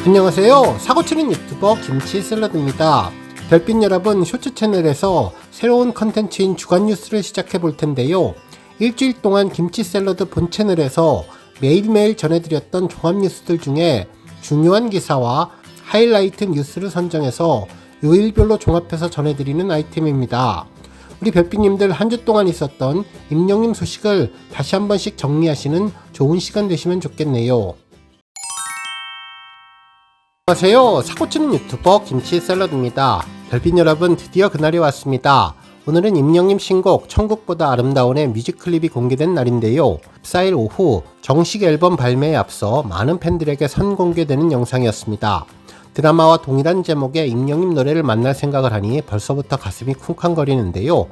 안녕하세요. 사고치는 유튜버 김치샐러드입니다. 별빛 여러분, 쇼츠 채널에서 새로운 컨텐츠인 주간 뉴스를 시작해 볼 텐데요. 일주일 동안 김치샐러드 본 채널에서 매일매일 전해드렸던 종합 뉴스들 중에 중요한 기사와 하이라이트 뉴스를 선정해서 요일별로 종합해서 전해드리는 아이템입니다. 우리 별빛님들 한 주 동안 있었던 임영님 소식을 다시 한 번씩 정리하시는 좋은 시간 되시면 좋겠네요. 안녕하세요. 사고치는 유튜버 김치샐러드입니다. 별빛 여러분, 드디어 그날이 왔습니다. 오늘은 임영님 신곡 천국보다 아름다운의 뮤직클립이 공개된 날인데요. 14일 오후 정식 앨범 발매에 앞서 많은 팬들에게 선공개되는 영상이었습니다. 드라마와 동일한 제목의 임영님 노래를 만날 생각을 하니 벌써부터 가슴이 쿵쾅거리는데요.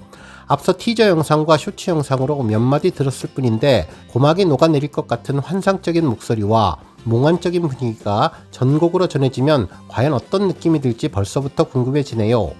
앞서 티저 영상과 쇼츠 영상으로 몇 마디 들었을 뿐인데 고막이 녹아내릴 것 같은 환상적인 목소리와 몽환적인 분위기가 전곡으로 전해지면 과연 어떤 느낌이 들지 벌써부터 궁금해지네요.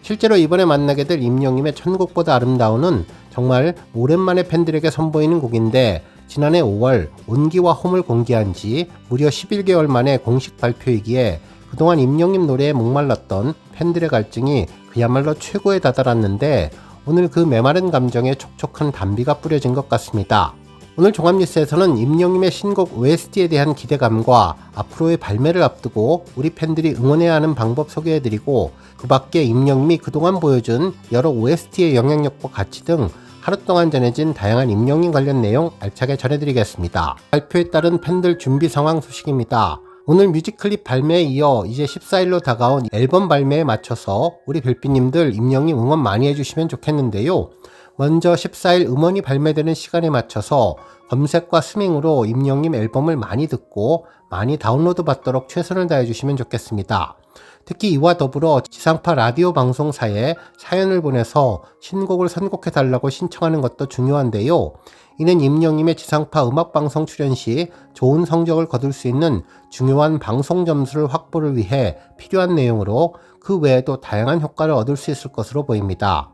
실제로 이번에 만나게 될 임영님의 천국보다 아름다운은 정말 오랜만에 팬들에게 선보이는 곡인데 지난해 5월 온기와 홈을 공개한 지 무려 11개월 만에 공식 발표이기에 그동안 임영님 노래에 목말랐던 팬들의 갈증이 그야말로 최고에 다다랐는데 오늘 그 메마른 감정에 촉촉한 단비가 뿌려진 것 같습니다. 오늘 종합뉴스에서는 임영님의 신곡 OST에 대한 기대감과 앞으로의 발매를 앞두고 우리 팬들이 응원해야 하는 방법 소개해드리고 그 밖에 임영님이 그동안 보여준 여러 OST의 영향력과 가치 등 하루 동안 전해진 다양한 임영님 관련 내용 알차게 전해드리겠습니다. 발표에 따른 팬들 준비 상황 소식입니다. 오늘 뮤직클립 발매에 이어 이제 14일로 다가온 앨범 발매에 맞춰서 우리 별빛님들 임영님 응원 많이 해주시면 좋겠는데요. 먼저 14일 음원이 발매되는 시간에 맞춰서 검색과 스밍으로 임영님 앨범을 많이 듣고 많이 다운로드 받도록 최선을 다해주시면 좋겠습니다. 특히 이와 더불어 지상파 라디오 방송사에 사연을 보내서 신곡을 선곡해달라고 신청하는 것도 중요한데요. 이는 임영님의 지상파 음악방송 출연 시 좋은 성적을 거둘 수 있는 중요한 방송 점수를 확보를 위해 필요한 내용으로 그 외에도 다양한 효과를 얻을 수 있을 것으로 보입니다.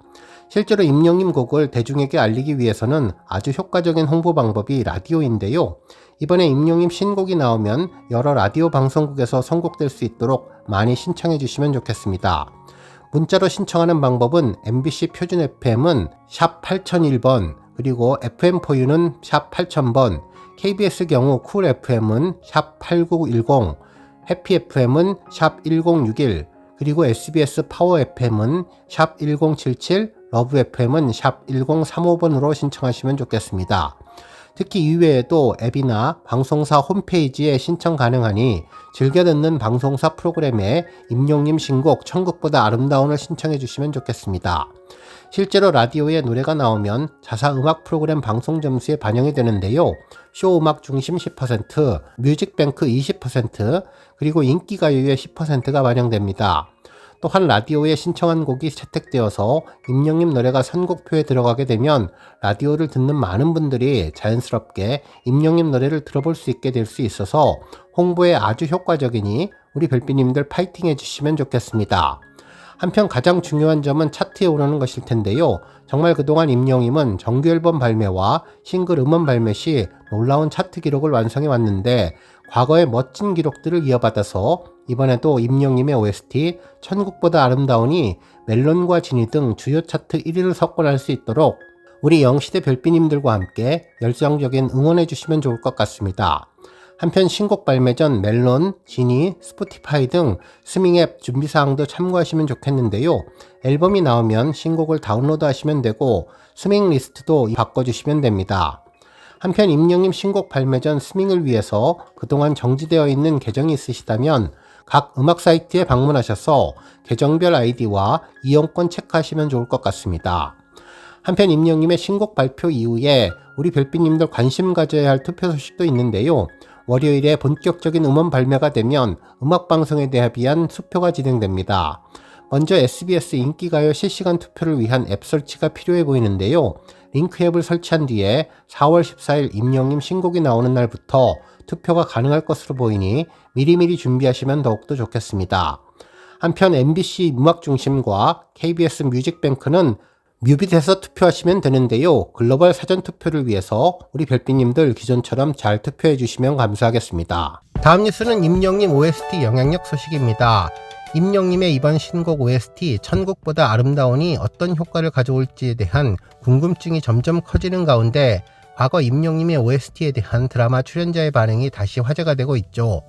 실제로 임영님 곡을 대중에게 알리기 위해서는 아주 효과적인 홍보 방법이 라디오인데요. 이번에 임영님 신곡이 나오면 여러 라디오 방송국에서 선곡될 수 있도록 많이 신청해 주시면 좋겠습니다. 문자로 신청하는 방법은 MBC 표준 FM은 샵 8001번, 그리고 FM4U는 샵 8000번, KBS 경우 쿨 FM은 샵 8910, 해피 FM은 샵 1061, 그리고 SBS 파워 FM은 샵 1077, 러브 FM은 샵 1035번으로 신청하시면 좋겠습니다. 특히 이외에도 앱이나 방송사 홈페이지에 신청 가능하니 즐겨 듣는 방송사 프로그램에 임영님 신곡 천국보다 아름다운을 신청해 주시면 좋겠습니다. 실제로 라디오에 노래가 나오면 자사 음악 프로그램 방송 점수에 반영이 되는데요. 쇼 음악 중심 10%, 뮤직뱅크 20%, 그리고 인기가요의 10%가 반영됩니다. 또한 라디오에 신청한 곡이 채택되어서 임영님 노래가 선곡표에 들어가게 되면 라디오를 듣는 많은 분들이 자연스럽게 임영님 노래를 들어볼 수 있게 될 수 있어서 홍보에 아주 효과적이니 우리 별빛님들 파이팅 해주시면 좋겠습니다. 한편 가장 중요한 점은 차트에 오르는 것일 텐데요. 정말 그동안 임영님은 정규 앨범 발매와 싱글 음원 발매 시 놀라운 차트 기록을 완성해 왔는데 과거의 멋진 기록들을 이어받아서 이번에도 임영님의 OST 천국보다 아름다운이 멜론과 지니 등 주요 차트 1위를 석권할 수 있도록 우리 영시대 별빛님들과 함께 열정적인 응원해 주시면 좋을 것 같습니다. 한편 신곡 발매 전 멜론, 지니, 스포티파이 등 스밍 앱 준비사항도 참고하시면 좋겠는데요. 앨범이 나오면 신곡을 다운로드 하시면 되고 스밍 리스트도 바꿔주시면 됩니다. 한편 임영님 신곡 발매 전 스밍을 위해서 그동안 정지되어 있는 계정이 있으시다면 각 음악 사이트에 방문하셔서 계정별 아이디와 이용권 체크하시면 좋을 것 같습니다. 한편 임영님의 신곡 발표 이후에 우리 별빛님들 관심 가져야 할 투표 소식도 있는데요. 월요일에 본격적인 음원 발매가 되면 음악방송에 대비한 투표가 진행됩니다. 먼저 SBS 인기가요 실시간 투표를 위한 앱 설치가 필요해 보이는데요. 링크 앱을 설치한 뒤에 4월 14일 임영님 신곡이 나오는 날부터 투표가 가능할 것으로 보이니 미리미리 준비하시면 더욱더 좋겠습니다. 한편 MBC 음악중심과 KBS 뮤직뱅크는 뮤빗에서 투표하시면 되는데요. 글로벌 사전 투표를 위해서 우리 별빛님들 기존처럼 잘 투표해 주시면 감사하겠습니다. 다음 뉴스는 임영님 OST 영향력 소식입니다. 임영님의 이번 신곡 OST 천국보다 아름다우니 어떤 효과를 가져올지에 대한 궁금증이 점점 커지는 가운데 과거 임영님의 OST에 대한 드라마 출연자의 반응이 다시 화제가 되고 있죠.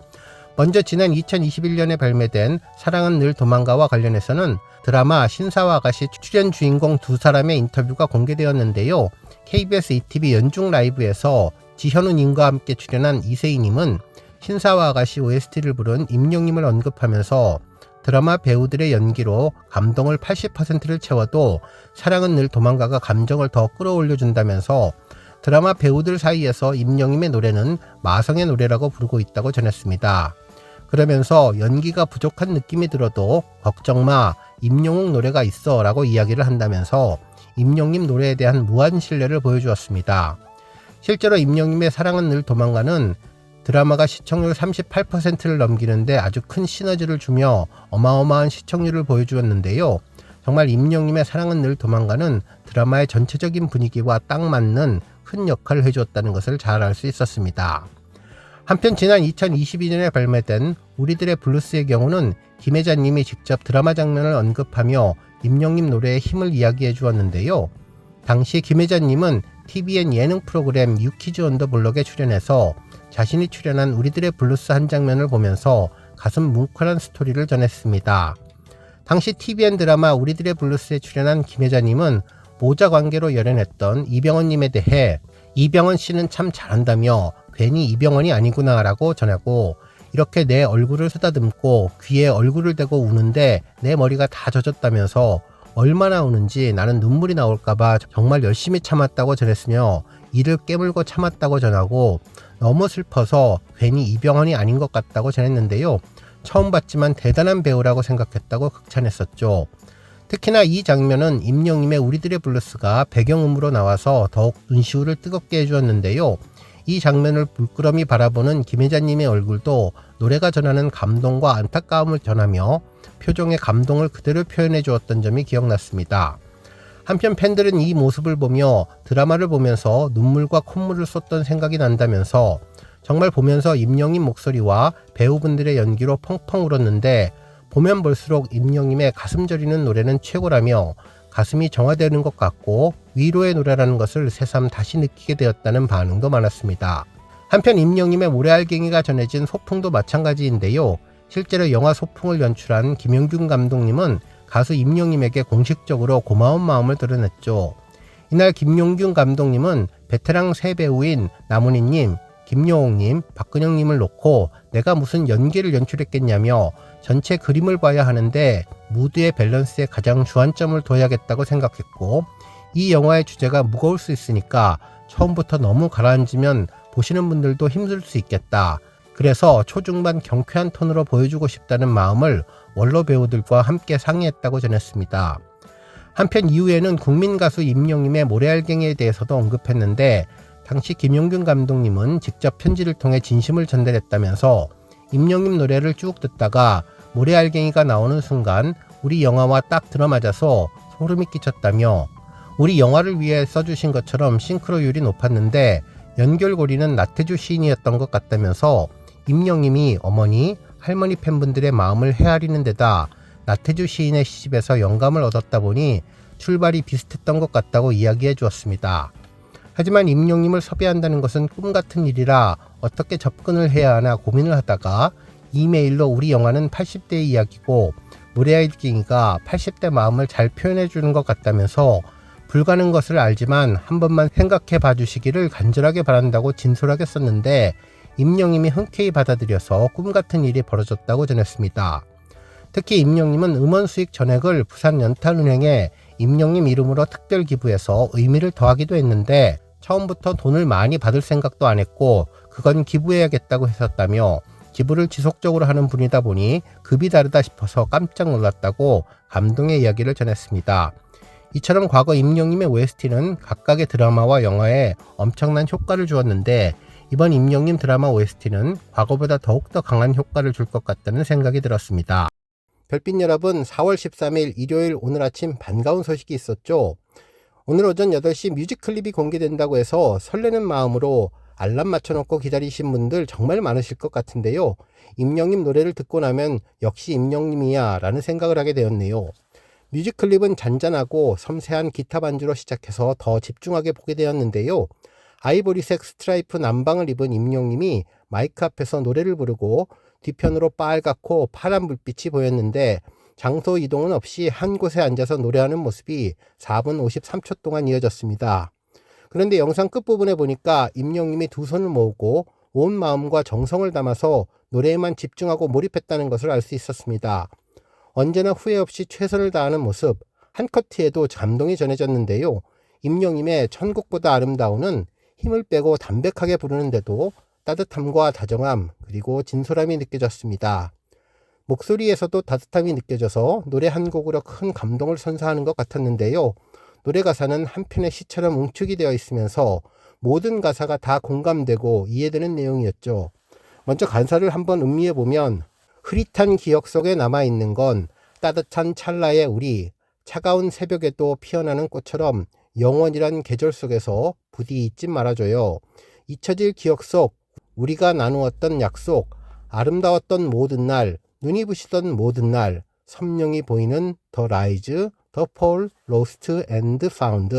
먼저 지난 2021년에 발매된 사랑은 늘 도망가와 관련해서는 드라마 신사와 아가씨 출연 주인공 두 사람의 인터뷰가 공개되었는데요. KBS ETV 연중 라이브에서 지현우님과 함께 출연한 이세희님은 신사와 아가씨 OST를 부른 임영님을 언급하면서 드라마 배우들의 연기로 감동을 80%를 채워도 사랑은 늘 도망가가 감정을 더 끌어올려준다면서 드라마 배우들 사이에서 임영님의 노래는 마성의 노래라고 부르고 있다고 전했습니다. 그러면서 연기가 부족한 느낌이 들어도 걱정마, 임영웅 노래가 있어 라고 이야기를 한다면서 임영님 노래에 대한 무한 신뢰를 보여주었습니다. 실제로 임영님의 사랑은 늘 도망가는 드라마가 시청률 38%를 넘기는데 아주 큰 시너지를 주며 어마어마한 시청률을 보여주었는데요. 정말 임영님의 사랑은 늘 도망가는 드라마의 전체적인 분위기와 딱 맞는 큰 역할을 해주었다는 것을 잘 알 수 있었습니다. 한편 지난 2022년에 발매된 우리들의 블루스의 경우는 김혜자님이 직접 드라마 장면을 언급하며 임영님 노래의 힘을 이야기해 주었는데요. 당시 김혜자님은 TVN 예능 프로그램 유키즈 온 더 블럭에 출연해서 자신이 출연한 우리들의 블루스 한 장면을 보면서 가슴 뭉클한 스토리를 전했습니다. 당시 TVN 드라마 우리들의 블루스에 출연한 김혜자님은 모자 관계로 열연했던 이병헌님에 대해 이병헌 씨는 참 잘한다며 괜히 이병헌이 아니구나 라고 전하고 이렇게 내 얼굴을 쓰다듬고 귀에 얼굴을 대고 우는데 내 머리가 다 젖었다면서 얼마나 우는지 나는 눈물이 나올까봐 정말 열심히 참았다고 전했으며 이를 깨물고 참았다고 전하고 너무 슬퍼서 괜히 이병헌이 아닌 것 같다고 전했는데요. 처음 봤지만 대단한 배우라고 생각했다고 극찬했었죠. 특히나 이 장면은 임영님의 우리들의 블루스가 배경음으로 나와서 더욱 눈시울을 뜨겁게 해주었는데요. 이 장면을 물끄러미 바라보는 김혜자님의 얼굴도 노래가 전하는 감동과 안타까움을 전하며 표정의 감동을 그대로 표현해 주었던 점이 기억났습니다. 한편 팬들은 이 모습을 보며 드라마를 보면서 눈물과 콧물을 쏟던 생각이 난다면서 정말 보면서 임영님 목소리와 배우분들의 연기로 펑펑 울었는데 보면 볼수록 임영님의 가슴 저리는 노래는 최고라며 가슴이 정화되는 것 같고 위로의 노래라는 것을 새삼 다시 느끼게 되었다는 반응도 많았습니다. 한편 임영님의 모래알갱이가 전해진 소풍도 마찬가지인데요. 실제로 영화 소풍을 연출한 김용균 감독님은 가수 임영님에게 공식적으로 고마운 마음을 드러냈죠. 이날 김용균 감독님은 베테랑 새 배우인 나문희님, 김여옥님, 박근영님을 놓고 내가 무슨 연기를 연출했겠냐며 전체 그림을 봐야 하는데 무드의 밸런스에 가장 주안점을 둬야겠다고 생각했고 이 영화의 주제가 무거울 수 있으니까 처음부터 너무 가라앉으면 보시는 분들도 힘들 수 있겠다. 그래서 초중반 경쾌한 톤으로 보여주고 싶다는 마음을 원로 배우들과 함께 상의했다고 전했습니다. 한편 이후에는 국민 가수 임영님의 모래알갱이에 대해서도 언급했는데 당시 김용균 감독님은 직접 편지를 통해 진심을 전달했다면서 임영님 노래를 쭉 듣다가 모래알갱이가 나오는 순간 우리 영화와 딱 들어맞아서 소름이 끼쳤다며 우리 영화를 위해 써주신 것처럼 싱크로율이 높았는데 연결고리는 나태주 시인이었던 것 같다면서 임영님이 어머니, 할머니 팬분들의 마음을 헤아리는 데다 나태주 시인의 시집에서 영감을 얻었다 보니 출발이 비슷했던 것 같다고 이야기해 주었습니다. 하지만 임영님을 섭외한다는 것은 꿈같은 일이라 어떻게 접근을 해야 하나 고민을 하다가 이메일로 우리 영화는 80대의 이야기고 모래알갱이가 80대 마음을 잘 표현해 주는 것 같다면서 불가능한 것을 알지만 한 번만 생각해 봐주시기를 간절하게 바란다고 진솔하게 썼는데 임영님이 흔쾌히 받아들여서 꿈같은 일이 벌어졌다고 전했습니다. 특히 임영님은 음원 수익 전액을 부산 연탄은행에 임영님 이름으로 특별 기부해서 의미를 더하기도 했는데 처음부터 돈을 많이 받을 생각도 안 했고 그건 기부해야겠다고 했었다며 기부를 지속적으로 하는 분이다 보니 급이 다르다 싶어서 깜짝 놀랐다고 감동의 이야기를 전했습니다. 이처럼 과거 임영님의 OST는 각각의 드라마와 영화에 엄청난 효과를 주었는데 이번 임영님 드라마 OST는 과거보다 더욱더 강한 효과를 줄 것 같다는 생각이 들었습니다. 별빛 여러분, 4월 13일 일요일 오늘 아침 반가운 소식이 있었죠. 오늘 오전 8시 뮤직클립이 공개된다고 해서 설레는 마음으로 알람 맞춰놓고 기다리신 분들 정말 많으실 것 같은데요. 임영님 노래를 듣고 나면 역시 임영님이야 라는 생각을 하게 되었네요. 뮤직클립은 잔잔하고 섬세한 기타 반주로 시작해서 더 집중하게 보게 되었는데요. 아이보리색 스트라이프 남방을 입은 임영님이 마이크 앞에서 노래를 부르고 뒤편으로 빨갛고 파란 불빛이 보였는데 장소 이동은 없이 한 곳에 앉아서 노래하는 모습이 4분 53초 동안 이어졌습니다. 그런데 영상 끝부분에 보니까 임영님이 두 손을 모으고 온 마음과 정성을 담아서 노래에만 집중하고 몰입했다는 것을 알 수 있었습니다. 언제나 후회 없이 최선을 다하는 모습, 한 커트에도 감동이 전해졌는데요. 임영님의 천국보다 아름다운은 힘을 빼고 담백하게 부르는데도 따뜻함과 다정함 그리고 진솔함이 느껴졌습니다. 목소리에서도 따뜻함이 느껴져서 노래 한 곡으로 큰 감동을 선사하는 것 같았는데요. 노래 가사는 한 편의 시처럼 웅축이 되어 있으면서 모든 가사가 다 공감되고 이해되는 내용이었죠. 먼저 가사를 한번 음미해보면 흐릿한 기억 속에 남아있는 건 따뜻한 찰나의 우리, 차가운 새벽에도 피어나는 꽃처럼 영원이란 계절 속에서 부디 잊지 말아줘요. 잊혀질 기억 속 우리가 나누었던 약속, 아름다웠던 모든 날, 눈이 부시던 모든 날, 선명히 보이는 The Rise, The Fall, Lost and Found.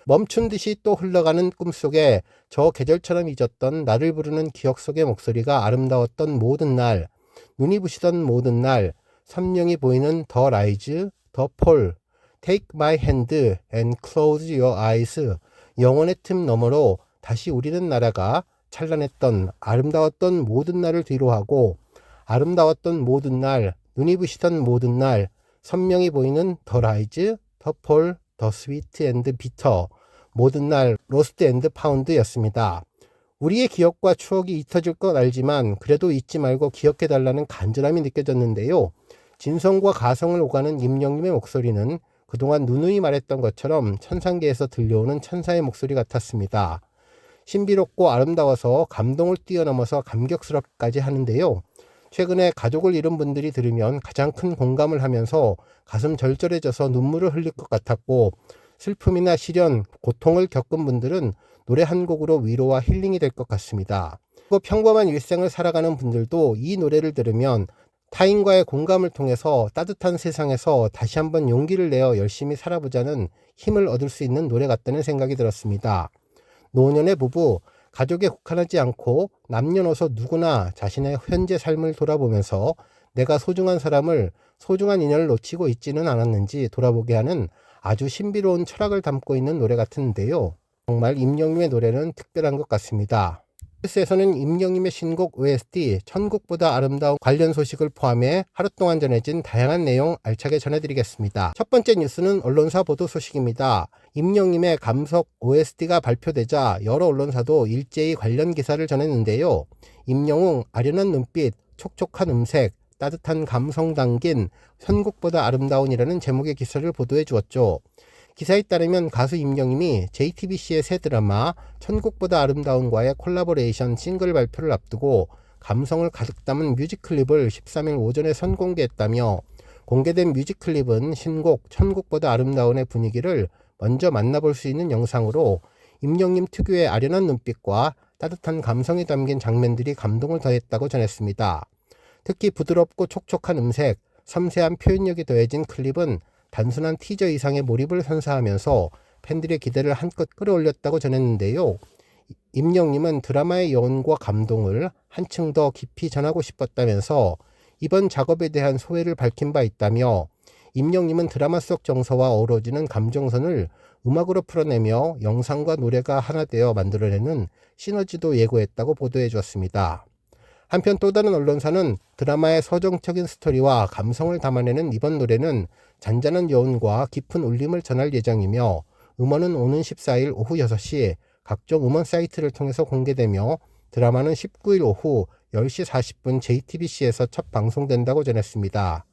멈춘 듯이 또 흘러가는 꿈속에 저 계절처럼 잊었던 나를 부르는 기억 속의 목소리가 아름다웠던 모든 날, 눈이 부시던 모든 날, 선명히 보이는 The Rise, The Fall, Take my hand and close your eyes. 영혼의 틈 너머로 다시 우리는 날아가 찬란했던 아름다웠던 모든 날을 뒤로하고 아름다웠던 모든 날, 눈이 부시던 모든 날, 선명히 보이는 The Rise, The Fall, The Sweet and Bitter, 모든 날, Lost and Found 였습니다. 우리의 기억과 추억이 잊혀질 건 알지만 그래도 잊지 말고 기억해달라는 간절함이 느껴졌는데요. 진성과 가성을 오가는 임영님의 목소리는 그동안 누누이 말했던 것처럼 천상계에서 들려오는 천사의 목소리 같았습니다. 신비롭고 아름다워서 감동을 뛰어넘어서 감격스럽기까지 하는데요. 최근에 가족을 잃은 분들이 들으면 가장 큰 공감을 하면서 가슴 절절해져서 눈물을 흘릴 것 같았고 슬픔이나 시련, 고통을 겪은 분들은 노래 한 곡으로 위로와 힐링이 될 것 같습니다. 그리고 평범한 일생을 살아가는 분들도 이 노래를 들으면 타인과의 공감을 통해서 따뜻한 세상에서 다시 한번 용기를 내어 열심히 살아보자는 힘을 얻을 수 있는 노래 같다는 생각이 들었습니다. 노년의 부부, 가족에 국한하지 않고 남녀노소 누구나 자신의 현재 삶을 돌아보면서 내가 소중한 사람을, 소중한 인연을 놓치고 있지는 않았는지 돌아보게 하는 아주 신비로운 철학을 담고 있는 노래 같은데요. 정말 임영님의 노래는 특별한 것 같습니다. 뉴스에서는 임영님의 신곡 OST 천국보다 아름다운 관련 소식을 포함해 하루 동안 전해진 다양한 내용 알차게 전해드리겠습니다. 첫 번째 뉴스는 언론사 보도 소식입니다. 임영님의 감석 OST가 발표되자 여러 언론사도 일제히 관련 기사를 전했는데요. 임영웅 아련한 눈빛, 촉촉한 음색, 따뜻한 감성 담긴 천국보다 아름다운이라는 제목의 기사를 보도해 주었죠. 기사에 따르면 가수 임영님이 JTBC의 새 드라마 천국보다 아름다운과의 콜라보레이션 싱글 발표를 앞두고 감성을 가득 담은 뮤직클립을 13일 오전에 선공개했다며 공개된 뮤직클립은 신곡 천국보다 아름다운의 분위기를 먼저 만나볼 수 있는 영상으로 임영님 특유의 아련한 눈빛과 따뜻한 감성이 담긴 장면들이 감동을 더했다고 전했습니다. 특히 부드럽고 촉촉한 음색, 섬세한 표현력이 더해진 클립은 단순한 티저 이상의 몰입을 선사하면서 팬들의 기대를 한껏 끌어올렸다고 전했는데요. 임영님은 드라마의 여운과 감동을 한층 더 깊이 전하고 싶었다면서 이번 작업에 대한 소회를 밝힌 바 있다며 임영님은 드라마 속 정서와 어우러지는 감정선을 음악으로 풀어내며 영상과 노래가 하나 되어 만들어내는 시너지도 예고했다고 보도해 주었습니다. 한편 또 다른 언론사는 드라마의 서정적인 스토리와 감성을 담아내는 이번 노래는 잔잔한 여운과 깊은 울림을 전할 예정이며 음원은 오는 14일 오후 6시 각종 음원 사이트를 통해서 공개되며 드라마는 19일 오후 10시 40분 JTBC에서 첫 방송된다고 전했습니다.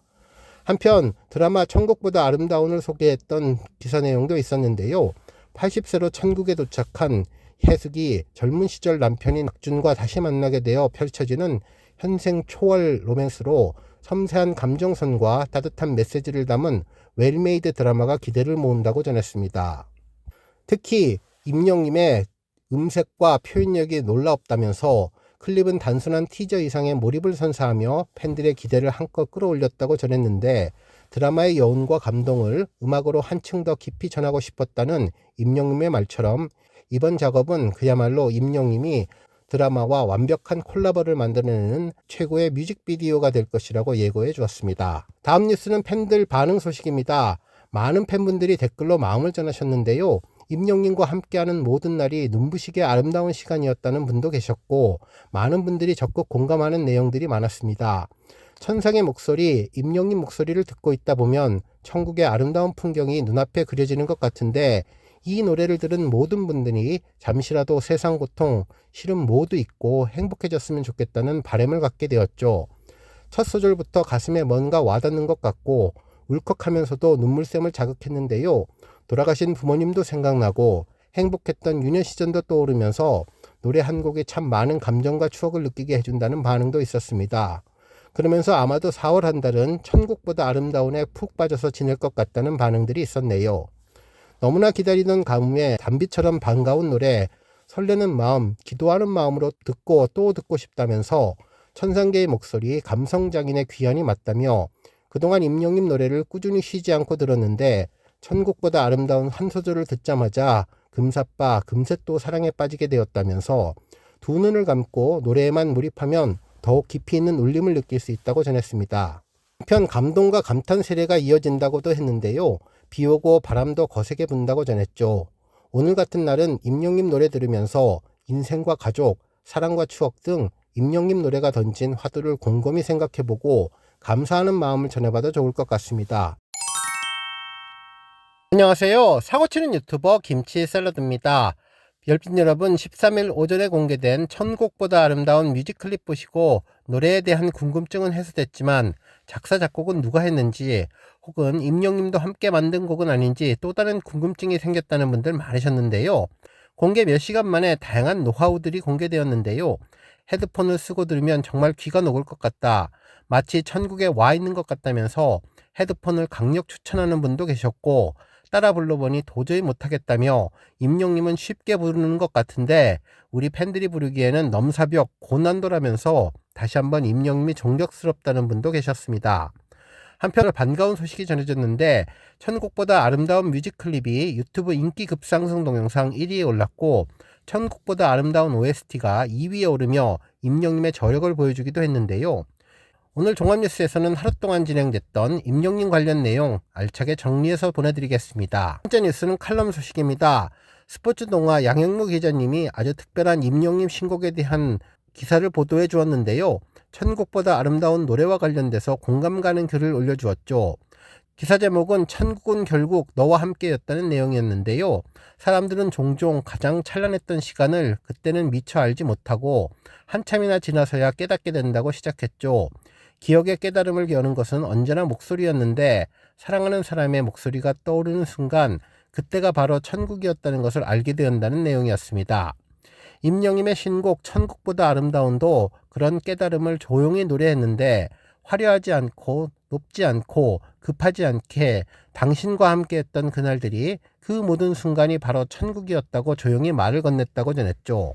한편 드라마 천국보다 아름다운을 소개했던 기사 내용도 있었는데요. 80세로 천국에 도착한 혜숙이 젊은 시절 남편인 박준과 다시 만나게 되어 펼쳐지는 현생 초월 로맨스로 섬세한 감정선과 따뜻한 메시지를 담은 웰메이드 드라마가 기대를 모은다고 전했습니다. 특히 임영님의 음색과 표현력이 놀라웠다면서 클립은 단순한 티저 이상의 몰입을 선사하며 팬들의 기대를 한껏 끌어올렸다고 전했는데, 드라마의 여운과 감동을 음악으로 한층 더 깊이 전하고 싶었다는 임영님의 말처럼 이번 작업은 그야말로 임영님이 드라마와 완벽한 콜라보를 만들어내는 최고의 뮤직비디오가 될 것이라고 예고해 주었습니다. 다음 뉴스는 팬들 반응 소식입니다. 많은 팬분들이 댓글로 마음을 전하셨는데요. 임영님과 함께하는 모든 날이 눈부시게 아름다운 시간이었다는 분도 계셨고, 많은 분들이 적극 공감하는 내용들이 많았습니다. 천상의 목소리, 임영님 목소리를 듣고 있다 보면 천국의 아름다운 풍경이 눈앞에 그려지는 것 같은데, 이 노래를 들은 모든 분들이 잠시라도 세상 고통, 시름 모두 잊고 행복해졌으면 좋겠다는 바람을 갖게 되었죠. 첫 소절부터 가슴에 뭔가 와닿는 것 같고 울컥하면서도 눈물샘을 자극했는데요. 돌아가신 부모님도 생각나고 행복했던 유년 시절도 떠오르면서 노래 한 곡에 참 많은 감정과 추억을 느끼게 해준다는 반응도 있었습니다. 그러면서 아마도 4월 한 달은 천국보다 아름다운에 푹 빠져서 지낼 것 같다는 반응들이 있었네요. 너무나 기다리던 가뭄에 단비처럼 반가운 노래, 설레는 마음, 기도하는 마음으로 듣고 또 듣고 싶다면서 천상계의 목소리, 감성장인의 귀환이 맞다며 그동안 임영님 노래를 꾸준히 쉬지 않고 들었는데 천국보다 아름다운 한 소절을 듣자마자 금사빠, 금세 또 사랑에 빠지게 되었다면서 두 눈을 감고 노래에만 몰입하면 더욱 깊이 있는 울림을 느낄 수 있다고 전했습니다. 한편 감동과 감탄 세례가 이어진다고도 했는데요. 비 오고 바람도 거세게 분다고 전했죠. 오늘 같은 날은 임영님 노래 들으면서 인생과 가족, 사랑과 추억 등 임영님 노래가 던진 화두를 곰곰이 생각해보고 감사하는 마음을 전해봐도 좋을 것 같습니다. 안녕하세요. 사고치는 유튜버 김치 샐러드입니다. 별빛 여러분, 13일 오전에 공개된 천국보다 아름다운 뮤직클립 보시고 노래에 대한 궁금증은 해소됐지만 작사 작곡은 누가 했는지 혹은 임영님도 함께 만든 곡은 아닌지 또 다른 궁금증이 생겼다는 분들 많으셨는데요. 공개 몇 시간 만에 다양한 노하우들이 공개되었는데요. 헤드폰을 쓰고 들으면 정말 귀가 녹을 것 같다, 마치 천국에 와 있는 것 같다면서 헤드폰을 강력 추천하는 분도 계셨고, 따라 불러보니 도저히 못하겠다며 임영님은 쉽게 부르는 것 같은데 우리 팬들이 부르기에는 넘사벽 고난도라면서 다시 한번 임영님이 존경스럽다는 분도 계셨습니다. 한편 반가운 소식이 전해졌는데 천국보다 아름다운 뮤직클립이 유튜브 인기 급상승 동영상 1위에 올랐고 천국보다 아름다운 OST가 2위에 오르며 임영님의 저력을 보여주기도 했는데요. 오늘 종합뉴스에서는 하루 동안 진행됐던 임영님 관련 내용 알차게 정리해서 보내드리겠습니다. 첫 번째 뉴스는 칼럼 소식입니다. 스포츠 동화 양영무 기자님이 아주 특별한 임영님 신곡에 대한 기사를 보도해 주었는데요. 천국보다 아름다운 노래와 관련돼서 공감 가는 글을 올려주었죠. 기사 제목은 천국은 결국 너와 함께였다는 내용이었는데요. 사람들은 종종 가장 찬란했던 시간을 그때는 미처 알지 못하고 한참이나 지나서야 깨닫게 된다고 시작했죠. 기억의 깨달음을 여는 것은 언제나 목소리였는데 사랑하는 사람의 목소리가 떠오르는 순간 그때가 바로 천국이었다는 것을 알게 된다는 내용이었습니다. 임영님의 신곡 천국보다 아름다운도 그런 깨달음을 조용히 노래했는데 화려하지 않고 높지 않고 급하지 않게 당신과 함께했던 그날들이 그 모든 순간이 바로 천국이었다고 조용히 말을 건넸다고 전했죠.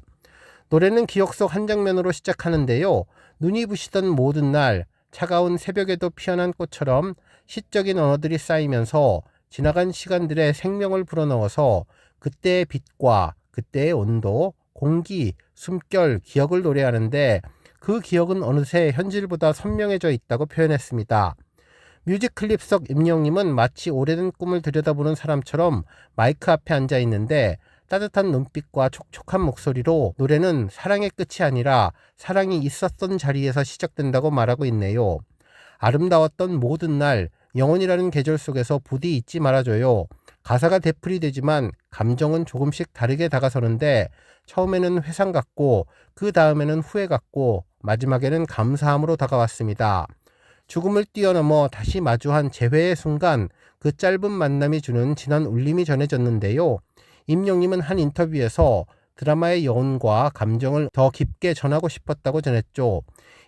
노래는 기억 속 한 장면으로 시작하는데요. 눈이 부시던 모든 날, 차가운 새벽에도 피어난 꽃처럼 시적인 언어들이 쌓이면서 지나간 시간들의 생명을 불어넣어서 그때의 빛과 그때의 온도, 공기, 숨결, 기억을 노래하는데 그 기억은 어느새 현실보다 선명해져 있다고 표현했습니다. 뮤직클립 속 임영님은 마치 오래된 꿈을 들여다보는 사람처럼 마이크 앞에 앉아 있는데 따뜻한 눈빛과 촉촉한 목소리로 노래는 사랑의 끝이 아니라 사랑이 있었던 자리에서 시작된다고 말하고 있네요. 아름다웠던 모든 날, 영원이라는 계절 속에서 부디 잊지 말아줘요. 가사가 되풀이되지만 감정은 조금씩 다르게 다가서는데 처음에는 회상 같고 그 다음에는 후회 같고 마지막에는 감사함으로 다가왔습니다. 죽음을 뛰어넘어 다시 마주한 재회의 순간 그 짧은 만남이 주는 진한 울림이 전해졌는데요. 임영님은 한 인터뷰에서 드라마의 여운과 감정을 더 깊게 전하고 싶었다고 전했죠.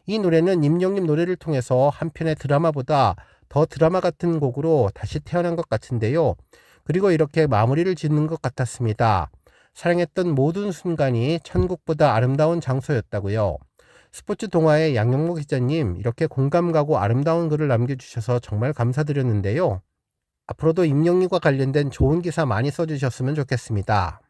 이 노래는 임영님 노래를 통해서 한 편의 드라마보다 더 드라마 같은 곡으로 다시 태어난 것 같은데요. 그리고 이렇게 마무리를 짓는 것 같았습니다. 사랑했던 모든 순간이 천국보다 아름다운 장소였다고요. 스포츠 동화의 양영모 기자님, 이렇게 공감 가고 아름다운 글을 남겨주셔서 정말 감사드렸는데요. 앞으로도 임영님과 관련된 좋은 기사 많이 써주셨으면 좋겠습니다.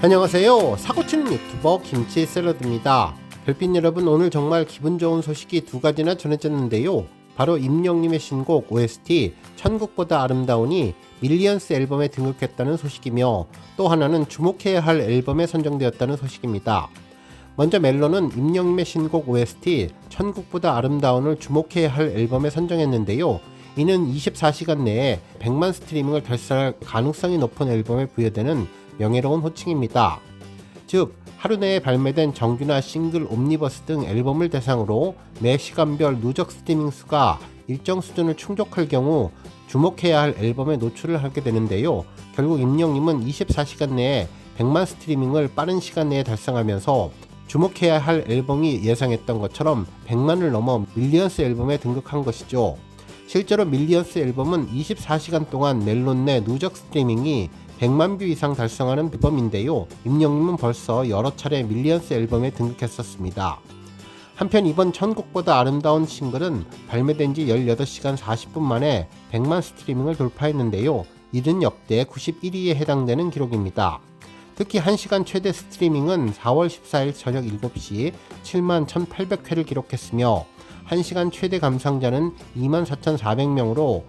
안녕하세요. 사고치는 유튜버 김치 샐러드입니다. 별빛 여러분, 오늘 정말 기분 좋은 소식이 두 가지나 전해졌는데요. 바로 임영님의 신곡 OST 천국보다 아름다운이 밀리언스 앨범에 등극했다는 소식이며, 또 하나는 주목해야 할 앨범에 선정되었다는 소식입니다. 먼저 멜론은 임영님의 신곡 OST 천국보다 아름다운을 주목해야 할 앨범에 선정했는데요. 이는 24시간 내에 100만 스트리밍을 달성할 가능성이 높은 앨범에 부여되는 명예로운 호칭입니다. 즉, 하루 내에 발매된 정규나 싱글, 옴니버스 등 앨범을 대상으로 매 시간별 누적 스트리밍 수가 일정 수준을 충족할 경우 주목해야 할 앨범에 노출을 하게 되는데요. 결국 임영님은 24시간 내에 100만 스트리밍을 빠른 시간 내에 달성하면서 주목해야 할 앨범이 예상했던 것처럼 100만을 넘어 밀리언스 앨범에 등극한 것이죠. 실제로 밀리언스 앨범은 24시간 동안 멜론 내 누적 스트리밍이 100만 뷰 이상 달성하는 앨범인데요. 임영님은 벌써 여러 차례 밀리언스 앨범에 등극했었습니다. 한편 이번 천국보다 아름다운 싱글은 발매된 지 18시간 40분 만에 100만 스트리밍을 돌파했는데요. 이는 역대 91위에 해당되는 기록입니다. 특히 1시간 최대 스트리밍은 4월 14일 저녁 7시 7만 1800회를 기록했으며 1시간 최대 감상자는 24,400명으로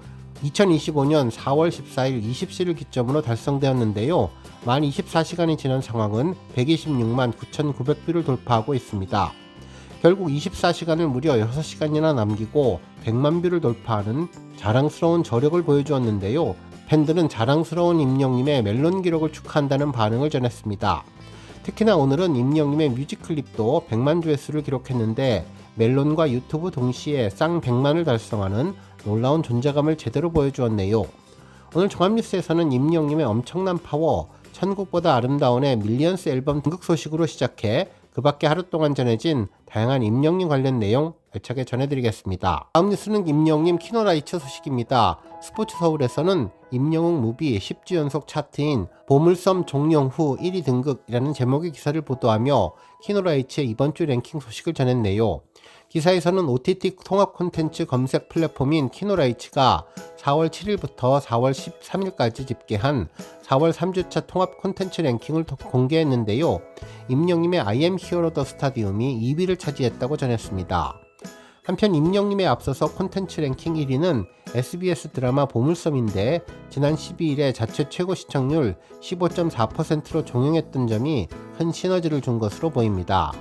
2025년 4월 14일 20시를 기점으로 달성되었는데요. 만 24시간이 지난 상황은 126만 9,900뷰를 돌파하고 있습니다. 결국 24시간을 무려 6시간이나 남기고 100만 뷰를 돌파하는 자랑스러운 저력을 보여주었는데요. 팬들은 자랑스러운 임영님의 멜론 기록을 축하한다는 반응을 전했습니다. 특히나 오늘은 임영님의 뮤직클립도 100만 조회수를 기록했는데 멜론과 유튜브 동시에 쌍 100만을 달성하는 놀라운 존재감을 제대로 보여주었네요. 오늘 종합뉴스에서는 임영님의 엄청난 파워, 천국보다 아름다운의 밀리언스 앨범 등극 소식으로 시작해 그 밖에 하루 동안 전해진 다양한 임영님 관련 내용 알차게 전해드리겠습니다. 다음 뉴스는 임영님 키노라이츠 소식입니다. 스포츠 서울에서는 임영웅 무비 10주 연속 차트인 보물섬 종영 후 1위 등극이라는 제목의 기사를 보도하며 키노라이츠의 이번 주 랭킹 소식을 전했네요. 기사에서는 OTT 통합 콘텐츠 검색 플랫폼인 키노라이츠가 4월 7일부터 4월 13일까지 집계한 4월 3주차 통합 콘텐츠 랭킹을 공개했는데요. 임영님의 I am hero the stadium이 2위를 차지했다고 전했습니다. 한편 임영님에 앞서서 콘텐츠 랭킹 1위는 SBS 드라마 보물섬인데 지난 12일에 자체 최고 시청률 15.4%로 종영했던 점이 큰 시너지를 준 것으로 보입니다.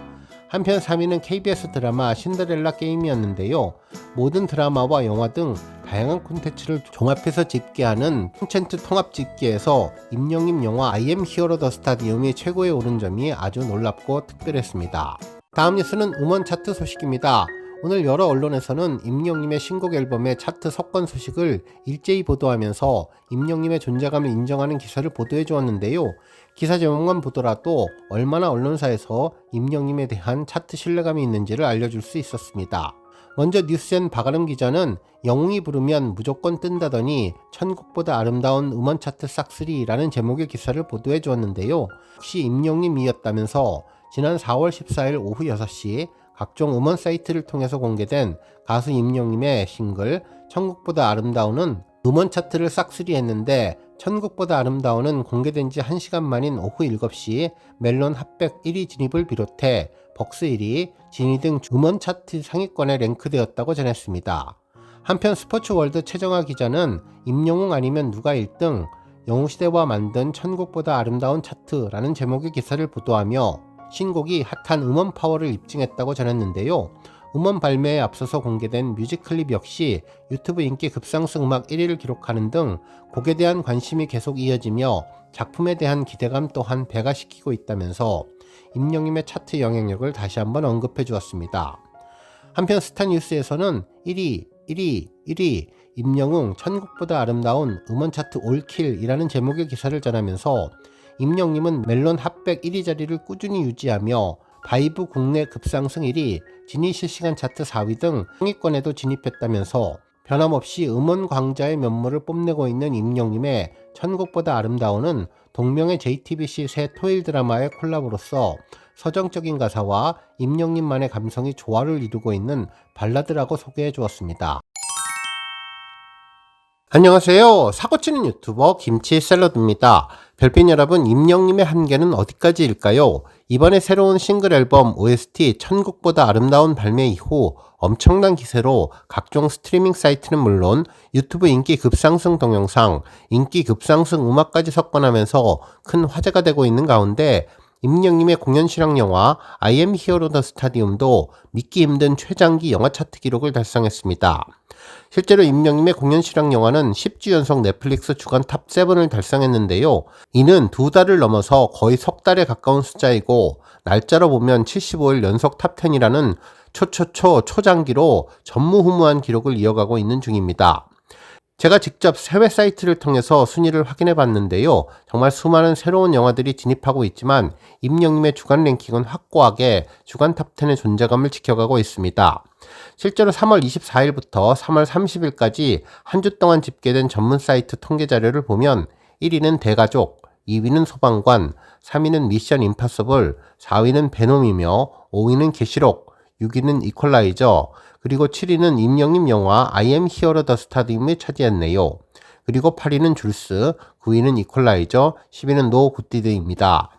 한편 3위는 KBS 드라마 신데렐라 게임이었는데요. 모든 드라마와 영화 등 다양한 콘텐츠를 종합해서 집계하는 콘텐츠 통합 집계에서 임영님 영화 I am hero the stadium이 최고에 오른 점이 아주 놀랍고 특별했습니다. 다음 뉴스는 음원 차트 소식입니다. 오늘 여러 언론에서는 임영님의 신곡 앨범의 차트 석권 소식을 일제히 보도하면서 임영님의 존재감을 인정하는 기사를 보도해 주었는데요. 기사 제목만 보더라도 얼마나 언론사에서 임영님에 대한 차트 신뢰감이 있는지를 알려줄 수 있었습니다. 먼저 뉴스엔 박아름 기자는 영웅이 부르면 무조건 뜬다더니 천국보다 아름다운 음원 차트 싹쓸이라는 제목의 기사를 보도해 주었는데요. 혹시 임영님이었다면서 지난 4월 14일 오후 6시 각종 음원 사이트를 통해서 공개된 가수 임영님의 싱글 천국보다 아름다운은 음원 차트를 싹쓸이했는데 천국보다 아름다운은 공개된 지 1시간 만인 오후 7시 멜론 핫백 1위 진입을 비롯해 벅스 1위, 진위 등 음원 차트 상위권에 랭크되었다고 전했습니다. 한편 스포츠월드 최정아 기자는 임영웅 아니면 누가 1등, 영웅시대와 만든 천국보다 아름다운 차트라는 제목의 기사를 보도하며 신곡이 핫한 음원 파워를 입증했다고 전했는데요. 음원 발매에 앞서서 공개된 뮤직클립 역시 유튜브 인기 급상승 음악 1위를 기록하는 등 곡에 대한 관심이 계속 이어지며 작품에 대한 기대감 또한 배가시키고 있다면서 임영님의 차트 영향력을 다시 한번 언급해 주었습니다. 한편 스타뉴스에서는 1위 임영웅 천국보다 아름다운 음원 차트 올킬이라는 제목의 기사를 전하면서 임영님은 멜론 핫백 1위 자리를 꾸준히 유지하며 바이브 국내 급상승 1위, 진위 실시간 차트 4위 등 상위권에도 진입했다면서 변함없이 음원 광자의 면모를 뽐내고 있는 임영님의 천국보다 아름다운은 동명의 JTBC 새 토일 드라마의 콜라보로서 서정적인 가사와 임영님만의 감성이 조화를 이루고 있는 발라드라고 소개해 주었습니다. 안녕하세요. 사고치는 유튜버 김치 샐러드입니다. 별빛 여러분, 임영님의 한계는 어디까지일까요? 이번에 새로운 싱글 앨범 OST 천국보다 아름다운 발매 이후 엄청난 기세로 각종 스트리밍 사이트는 물론 유튜브 인기 급상승 동영상, 인기 급상승 음악까지 석권하면서 큰 화제가 되고 있는 가운데 임영님의 공연 실황 영화 I am hero the stadium도 믿기 힘든 최장기 영화 차트 기록을 달성했습니다. 실제로 임영님의 공연 실황 영화는 10주 연속 넷플릭스 주간 탑7을 달성했는데요. 이는 2달을 넘어서 거의 석 달에 가까운 숫자이고 날짜로 보면 75일 연속 탑10이라는 초장기로 전무후무한 기록을 이어가고 있는 중입니다. 제가 직접 해외 사이트를 통해서 순위를 확인해 봤는데요. 정말 수많은 새로운 영화들이 진입하고 있지만 임영님의 주간 랭킹은 확고하게 주간 탑10의 존재감을 지켜가고 있습니다. 실제로 3월 24일부터 3월 30일까지 한 주 동안 집계된 전문 사이트 통계 자료를 보면 1위는 대가족, 2위는 소방관, 3위는 미션 임파서블, 4위는 베놈이며 5위는 계시록, 6위는 이퀄라이저, 그리고 7위는 임영님 영화 I am hero the stadium을 차지했네요. 그리고 8위는 줄스, 9위는 이퀄라이저, 10위는 노 굿디드입니다.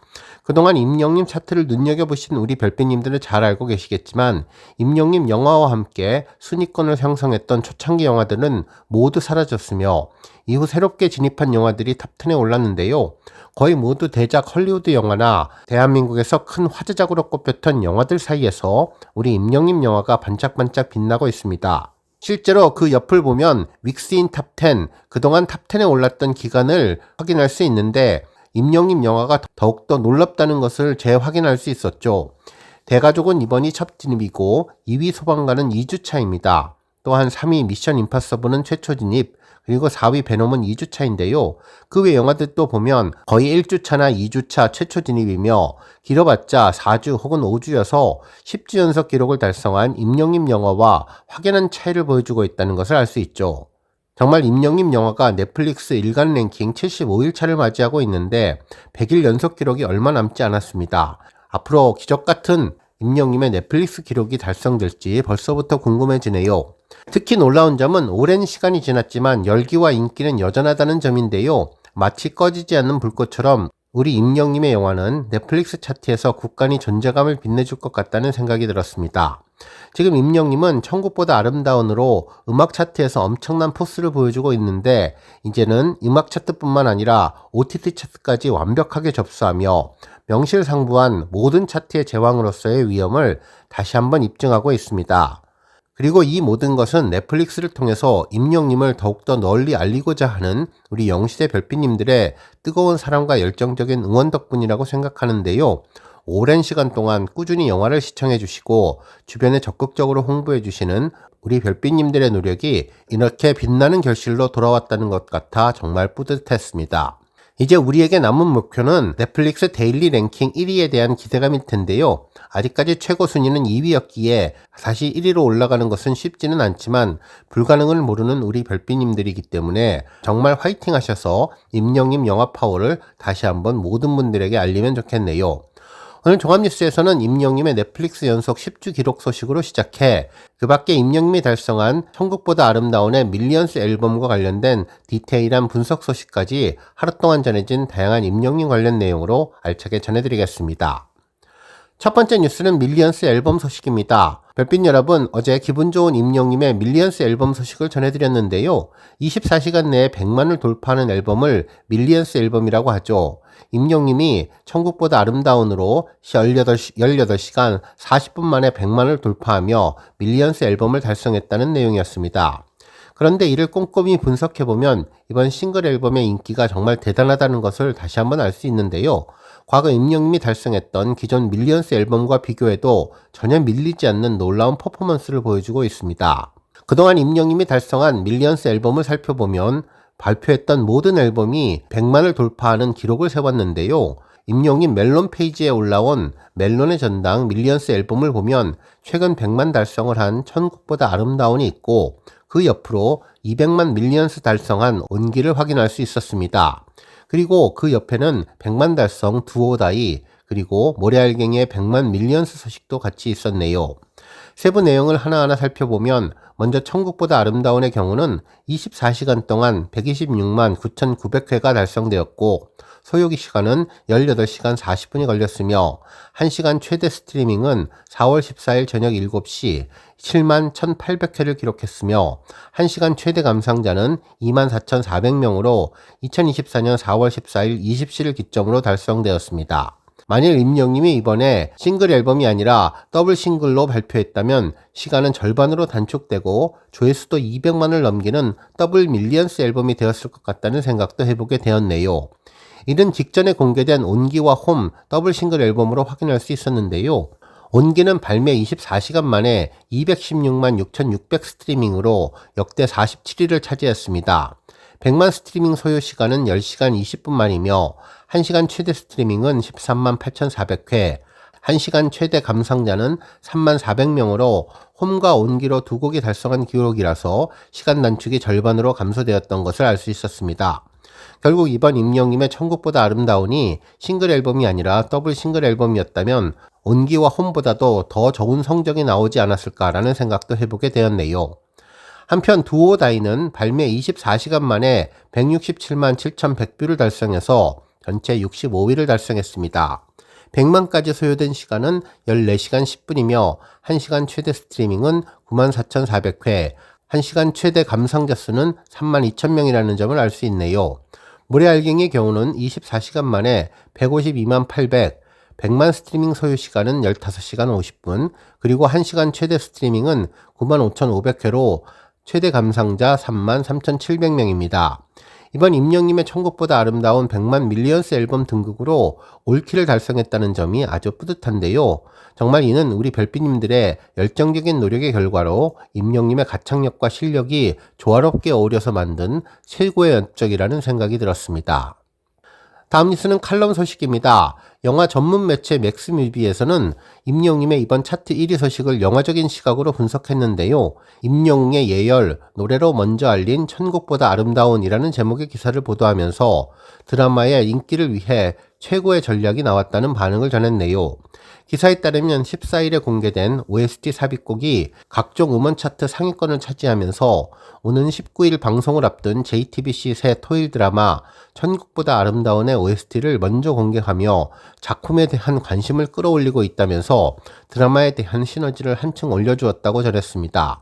그동안 임영님 차트를 눈여겨보신 우리 별빛님들은 잘 알고 계시겠지만 임영님 영화와 함께 순위권을 형성했던 초창기 영화들은 모두 사라졌으며 이후 새롭게 진입한 영화들이 탑10에 올랐는데요. 거의 모두 대작 헐리우드 영화나 대한민국에서 큰 화제작으로 꼽혔던 영화들 사이에서 우리 임영님 영화가 반짝반짝 빛나고 있습니다. 실제로 그 옆을 보면 윅스인 탑10, 그동안 탑10에 올랐던 기간을 확인할 수 있는데 임영님 영화가 더욱더 놀랍다는 것을 재확인할 수 있었죠. 대가족은 이번이 첫 진입이고 2위 소방관은 2주차입니다. 또한 3위 미션 임파서블은 최초 진입, 그리고 4위 베놈은 2주차인데요. 그 외 영화들도 보면 거의 1주차나 2주차 최초 진입이며 길어봤자 4주 혹은 5주여서 10주 연속 기록을 달성한 임영님 영화와 확연한 차이를 보여주고 있다는 것을 알 수 있죠. 정말 임영님 영화가 넷플릭스 일간 랭킹 75일 차를 맞이하고 있는데 100일 연속 기록이 얼마 남지 않았습니다. 앞으로 기적같은 임영님의 넷플릭스 기록이 달성될지 벌써부터 궁금해지네요. 특히 놀라운 점은 오랜 시간이 지났지만 열기와 인기는 여전하다는 점인데요. 마치 꺼지지 않는 불꽃처럼 우리 임영님의 영화는 넷플릭스 차트에서 굳건히 존재감을 빛내줄 것 같다는 생각이 들었습니다. 지금 임영님은 천국보다 아름다운으로 음악 차트에서 엄청난 포스를 보여주고 있는데 이제는 음악 차트뿐만 아니라 OTT 차트까지 완벽하게 접수하며 명실상부한 모든 차트의 제왕으로서의 위엄을 다시 한번 입증하고 있습니다. 그리고 이 모든 것은 넷플릭스를 통해서 임영님을 더욱더 널리 알리고자 하는 우리 영시대 별빛님들의 뜨거운 사랑과 열정적인 응원 덕분이라고 생각하는데요. 오랜 시간 동안 꾸준히 영화를 시청해 주시고 주변에 적극적으로 홍보해 주시는 우리 별빛님들의 노력이 이렇게 빛나는 결실로 돌아왔다는 것 같아 정말 뿌듯했습니다. 이제 우리에게 남은 목표는 넷플릭스 데일리 랭킹 1위에 대한 기대감일 텐데요. 아직까지 최고 순위는 2위였기에 다시 1위로 올라가는 것은 쉽지는 않지만 불가능을 모르는 우리 별빛님들이기 때문에 정말 화이팅 하셔서 임영님 영화 파워를 다시 한번 모든 분들에게 알리면 좋겠네요. 오늘 종합뉴스에서는 임영님의 넷플릭스 연속 10주 기록 소식으로 시작해 그 밖에 임영님이 달성한 천국보다 아름다운의 밀리언스 앨범과 관련된 디테일한 분석 소식까지 하루 동안 전해진 다양한 임영님 관련 내용으로 알차게 전해드리겠습니다. 첫 번째 뉴스는 밀리언스 앨범 소식입니다. 별빛 여러분, 어제 기분 좋은 임영님의 밀리언스 앨범 소식을 전해드렸는데요. 24시간 내에 100만을 돌파하는 앨범을 밀리언스 앨범이라고 하죠. 임영님이 천국보다 아름다운으로 18시간 40분 만에 100만을 돌파하며 밀리언스 앨범을 달성했다는 내용이었습니다. 그런데 이를 꼼꼼히 분석해보면 이번 싱글 앨범의 인기가 정말 대단하다는 것을 다시 한번 알 수 있는데요. 과거 임영님이 달성했던 기존 밀리언스 앨범과 비교해도 전혀 밀리지 않는 놀라운 퍼포먼스를 보여주고 있습니다. 그동안 임영님이 달성한 밀리언스 앨범을 살펴보면 발표했던 모든 앨범이 100만을 돌파하는 기록을 세웠는데요. 임영님 멜론 페이지에 올라온 멜론의 전당 밀리언스 앨범을 보면 최근 100만 달성을 한 천국보다 아름다운이 있고 그 옆으로 200만 밀리언스 달성한 온기를 확인할 수 있었습니다. 그리고 그 옆에는 100만 달성 두오다이 그리고 모래알갱이의 100만 밀리언스 서식도 같이 있었네요. 세부 내용을 하나하나 살펴보면 먼저 천국보다 아름다운의 경우는 24시간 동안 126만 9,900회가 달성되었고 소요 시간은 18시간 40분이 걸렸으며 1시간 최대 스트리밍은 4월 14일 저녁 7시 7만 1,800회를 기록했으며 1시간 최대 감상자는 24,400명으로 2024년 4월 14일 20시를 기점으로 달성되었습니다. 만일 임영님이 이번에 싱글 앨범이 아니라 더블 싱글로 발표했다면 시간은 절반으로 단축되고 조회수도 200만을 넘기는 더블 밀리언스 앨범이 되었을 것 같다는 생각도 해보게 되었네요. 이른 직전에 공개된 온기와 홈 더블 싱글 앨범으로 확인할 수 있었는데요. 온기는 발매 24시간 만에 216만 6,600 스트리밍으로 역대 47위를 차지했습니다. 100만 스트리밍 소요 시간은 10시간 20분 만이며 1시간 최대 스트리밍은 13만 8,400회, 1시간 최대 감상자는 3만 400명으로 홈과 온기로 두 곡이 달성한 기록이라서 시간 단축이 절반으로 감소되었던 것을 알 수 있었습니다. 결국 이번 임영님의 천국보다 아름다운이 싱글 앨범이 아니라 더블 싱글 앨범이었다면 온기와 홈보다도 더 좋은 성적이 나오지 않았을까라는 생각도 해보게 되었네요. 한편 두오다이는 발매 24시간 만에 167만 7,100뷰를 달성해서 전체 65위를 달성했습니다. 100만까지 소요된 시간은 14시간 10분이며 1시간 최대 스트리밍은 94,400회, 1시간 최대 감상자 수는 32,000명이라는 점을 알 수 있네요. 모래알갱이의 경우는 24시간 만에 152만 800, 100만 스트리밍 소요 시간은 15시간 50분, 그리고 1시간 최대 스트리밍은 95,500회로 최대 감상자 33,700명입니다. 이번 임영님의 천국보다 아름다운 100만 밀리언스 앨범 등극으로 올킬을 달성했다는 점이 아주 뿌듯한데요. 정말 이는 우리 별빛님들의 열정적인 노력의 결과로 임영님의 가창력과 실력이 조화롭게 어우러서 만든 최고의 연적이라는 생각이 들었습니다. 다음 뉴스는 칼럼 소식입니다. 영화 전문 매체 맥스뮤비에서는 임영웅의 이번 차트 1위 소식을 영화적인 시각으로 분석했는데요. 임영웅의 예열, 노래로 먼저 알린 천국보다 아름다운이라는 제목의 기사를 보도하면서 드라마의 인기를 위해 최고의 전략이 나왔다는 반응을 전했네요. 기사에 따르면 14일에 공개된 OST 삽입곡이 각종 음원 차트 상위권을 차지하면서 오는 19일 방송을 앞둔 JTBC 새 토일 드라마 천국보다 아름다운의 OST를 먼저 공개하며 작품에 대한 관심을 끌어올리고 있다면서 드라마에 대한 시너지를 한층 올려주었다고 전했습니다.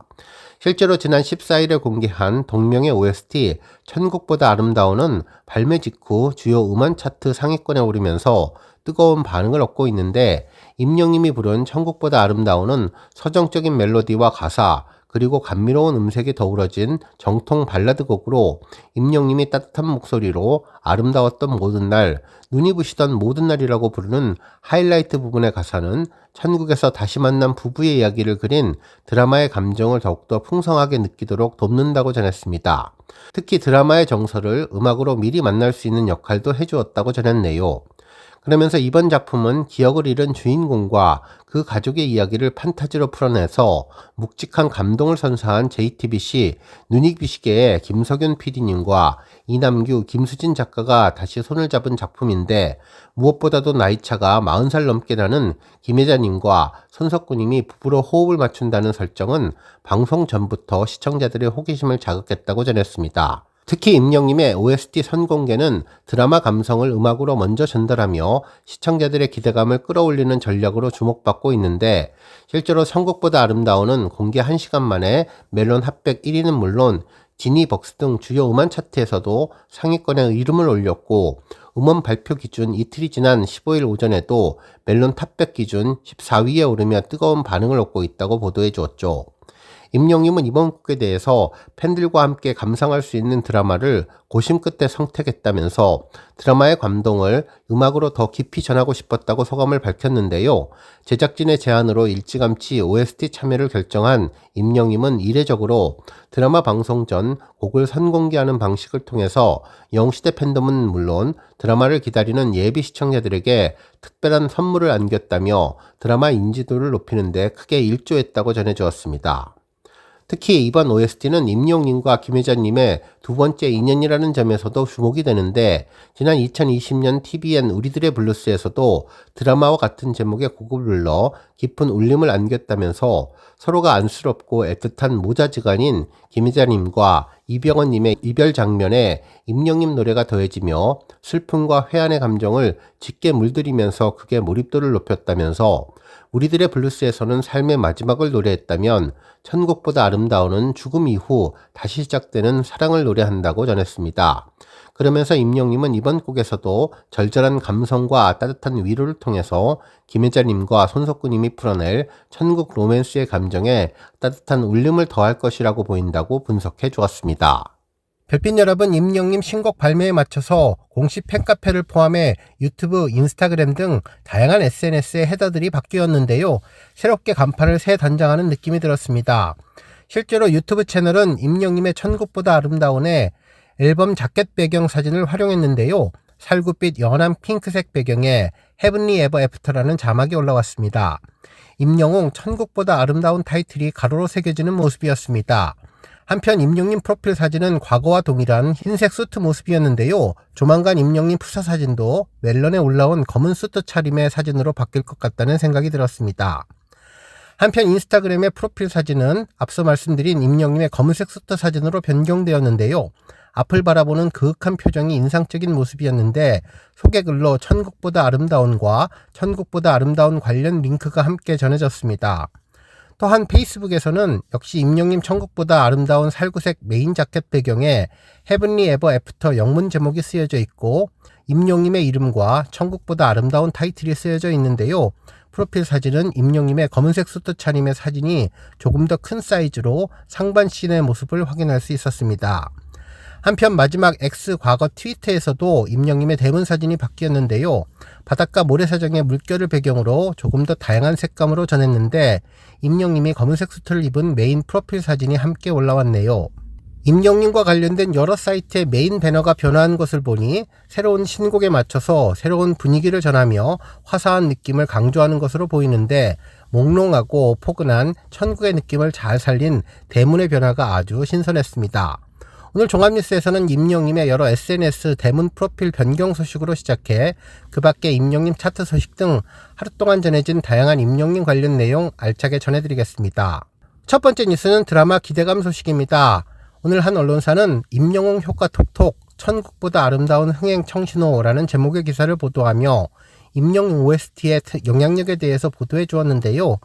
실제로 지난 14일에 공개한 동명의 OST 천국보다 아름다운은 발매 직후 주요 음원 차트 상위권에 오르면서 뜨거운 반응을 얻고 있는데 임영님이 부른 천국보다 아름다운은 서정적인 멜로디와 가사 그리고 감미로운 음색이 더불어진 정통 발라드 곡으로 임영님이 따뜻한 목소리로 아름다웠던 모든 날, 눈이 부시던 모든 날이라고 부르는 하이라이트 부분의 가사는 천국에서 다시 만난 부부의 이야기를 그린 드라마의 감정을 더욱더 풍성하게 느끼도록 돕는다고 전했습니다. 특히 드라마의 정서를 음악으로 미리 만날 수 있는 역할도 해주었다고 전했네요. 그러면서 이번 작품은 기억을 잃은 주인공과 그 가족의 이야기를 판타지로 풀어내서 묵직한 감동을 선사한 JTBC 눈이비시계의 김석윤 PD님과 이남규, 김수진 작가가 다시 손을 잡은 작품인데 무엇보다도 나이차가 40살 넘게 나는 김혜자님과 손석구님이 부부로 호흡을 맞춘다는 설정은 방송 전부터 시청자들의 호기심을 자극했다고 전했습니다. 특히 임영님의 OST 선공개는 드라마 감성을 음악으로 먼저 전달하며 시청자들의 기대감을 끌어올리는 전략으로 주목받고 있는데 실제로 천국보다 아름다운은 공개 1시간 만에 멜론 핫백 1위는 물론 지니벅스 등 주요 음원 차트에서도 상위권에 이름을 올렸고 음원 발표 기준 이틀이 지난 15일 오전에도 멜론 탑백 기준 14위에 오르며 뜨거운 반응을 얻고 있다고 보도해 주었죠. 임영님은 이번 곡에 대해서 팬들과 함께 감상할 수 있는 드라마를 고심 끝에 선택했다면서 드라마의 감동을 음악으로 더 깊이 전하고 싶었다고 소감을 밝혔는데요. 제작진의 제안으로 일찌감치 OST 참여를 결정한 임영님은 이례적으로 드라마 방송 전 곡을 선공개하는 방식을 통해서 영시대 팬덤은 물론 드라마를 기다리는 예비 시청자들에게 특별한 선물을 안겼다며 드라마 인지도를 높이는 데 크게 일조했다고 전해주었습니다. 특히 이번 OST는 임영님과 김혜자님의 두 번째 인연이라는 점에서도 주목이 되는데, 지난 2020년 TVN 우리들의 블루스에서도 드라마와 같은 제목의 곡을 불러 깊은 울림을 안겼다면서 서로가 안쓰럽고 애틋한 모자지간인 김혜자님과 이병헌님의 이별 장면에 임영님 노래가 더해지며 슬픔과 회한의 감정을 짙게 물들이면서 극의 몰입도를 높였다면서 우리들의 블루스에서는 삶의 마지막을 노래했다면 천국보다 아름다운은 죽음 이후 다시 시작되는 사랑을 노래한다고 전했습니다. 그러면서 임영님은 이번 곡에서도 절절한 감성과 따뜻한 위로를 통해서 김혜자님과 손석구님이 풀어낼 천국 로맨스의 감정에 따뜻한 울림을 더할 것이라고 보인다고 분석해 주었습니다. 별빛 여러분, 임영님 신곡 발매에 맞춰서 공식 팬카페를 포함해 유튜브, 인스타그램 등 다양한 SNS의 헤더들이 바뀌었는데요. 새롭게 간판을 새 단장하는 느낌이 들었습니다. 실제로 유튜브 채널은 임영님의 천국보다 아름다운의 앨범 자켓 배경 사진을 활용했는데요. 살구빛 연한 핑크색 배경에 Heavenly Ever After라는 자막이 올라왔습니다. 임영웅 천국보다 아름다운 타이틀이 가로로 새겨지는 모습이었습니다. 한편 임영님 프로필 사진은 과거와 동일한 흰색 수트 모습이었는데요. 조만간 임영님 푸사 사진도 멜론에 올라온 검은 수트 차림의 사진으로 바뀔 것 같다는 생각이 들었습니다. 한편 인스타그램의 프로필 사진은 앞서 말씀드린 임영님의 검은색 수트 사진으로 변경되었는데요. 앞을 바라보는 그윽한 표정이 인상적인 모습이었는데, 소개글로 천국보다 아름다운과 천국보다 아름다운 관련 링크가 함께 전해졌습니다. 또한 페이스북에서는 역시 임영님 천국보다 아름다운 살구색 메인 자켓 배경에 Heavenly Ever After 영문 제목이 쓰여져 있고 임영님의 이름과 천국보다 아름다운 타이틀이 쓰여져 있는데요. 프로필 사진은 임영님의 검은색 수트 차림의 사진이 조금 더 큰 사이즈로 상반신의 모습을 확인할 수 있었습니다. 한편 마지막 X 과거 트위터에서도 임영님의 대문 사진이 바뀌었는데요. 바닷가 모래사장의 물결을 배경으로 조금 더 다양한 색감으로 전했는데 임영님이 검은색 수트를 입은 메인 프로필 사진이 함께 올라왔네요. 임영님과 관련된 여러 사이트의 메인 배너가 변화한 것을 보니 새로운 신곡에 맞춰서 새로운 분위기를 전하며 화사한 느낌을 강조하는 것으로 보이는데, 몽롱하고 포근한 천국의 느낌을 잘 살린 대문의 변화가 아주 신선했습니다. 오늘 종합뉴스에서는 임영님의 여러 SNS 대문 프로필 변경 소식으로 시작해 그 밖에 임영님 차트 소식 등 하루 동안 전해진 다양한 임영님 관련 내용 알차게 전해드리겠습니다. 첫 번째 뉴스는 드라마 기대감 소식입니다. 오늘 한 언론사는 임영웅 효과 톡톡 천국보다 아름다운 흥행 청신호라는 제목의 기사를 보도하며 임영웅 OST의 영향력에 대해서 보도해 주었는데요.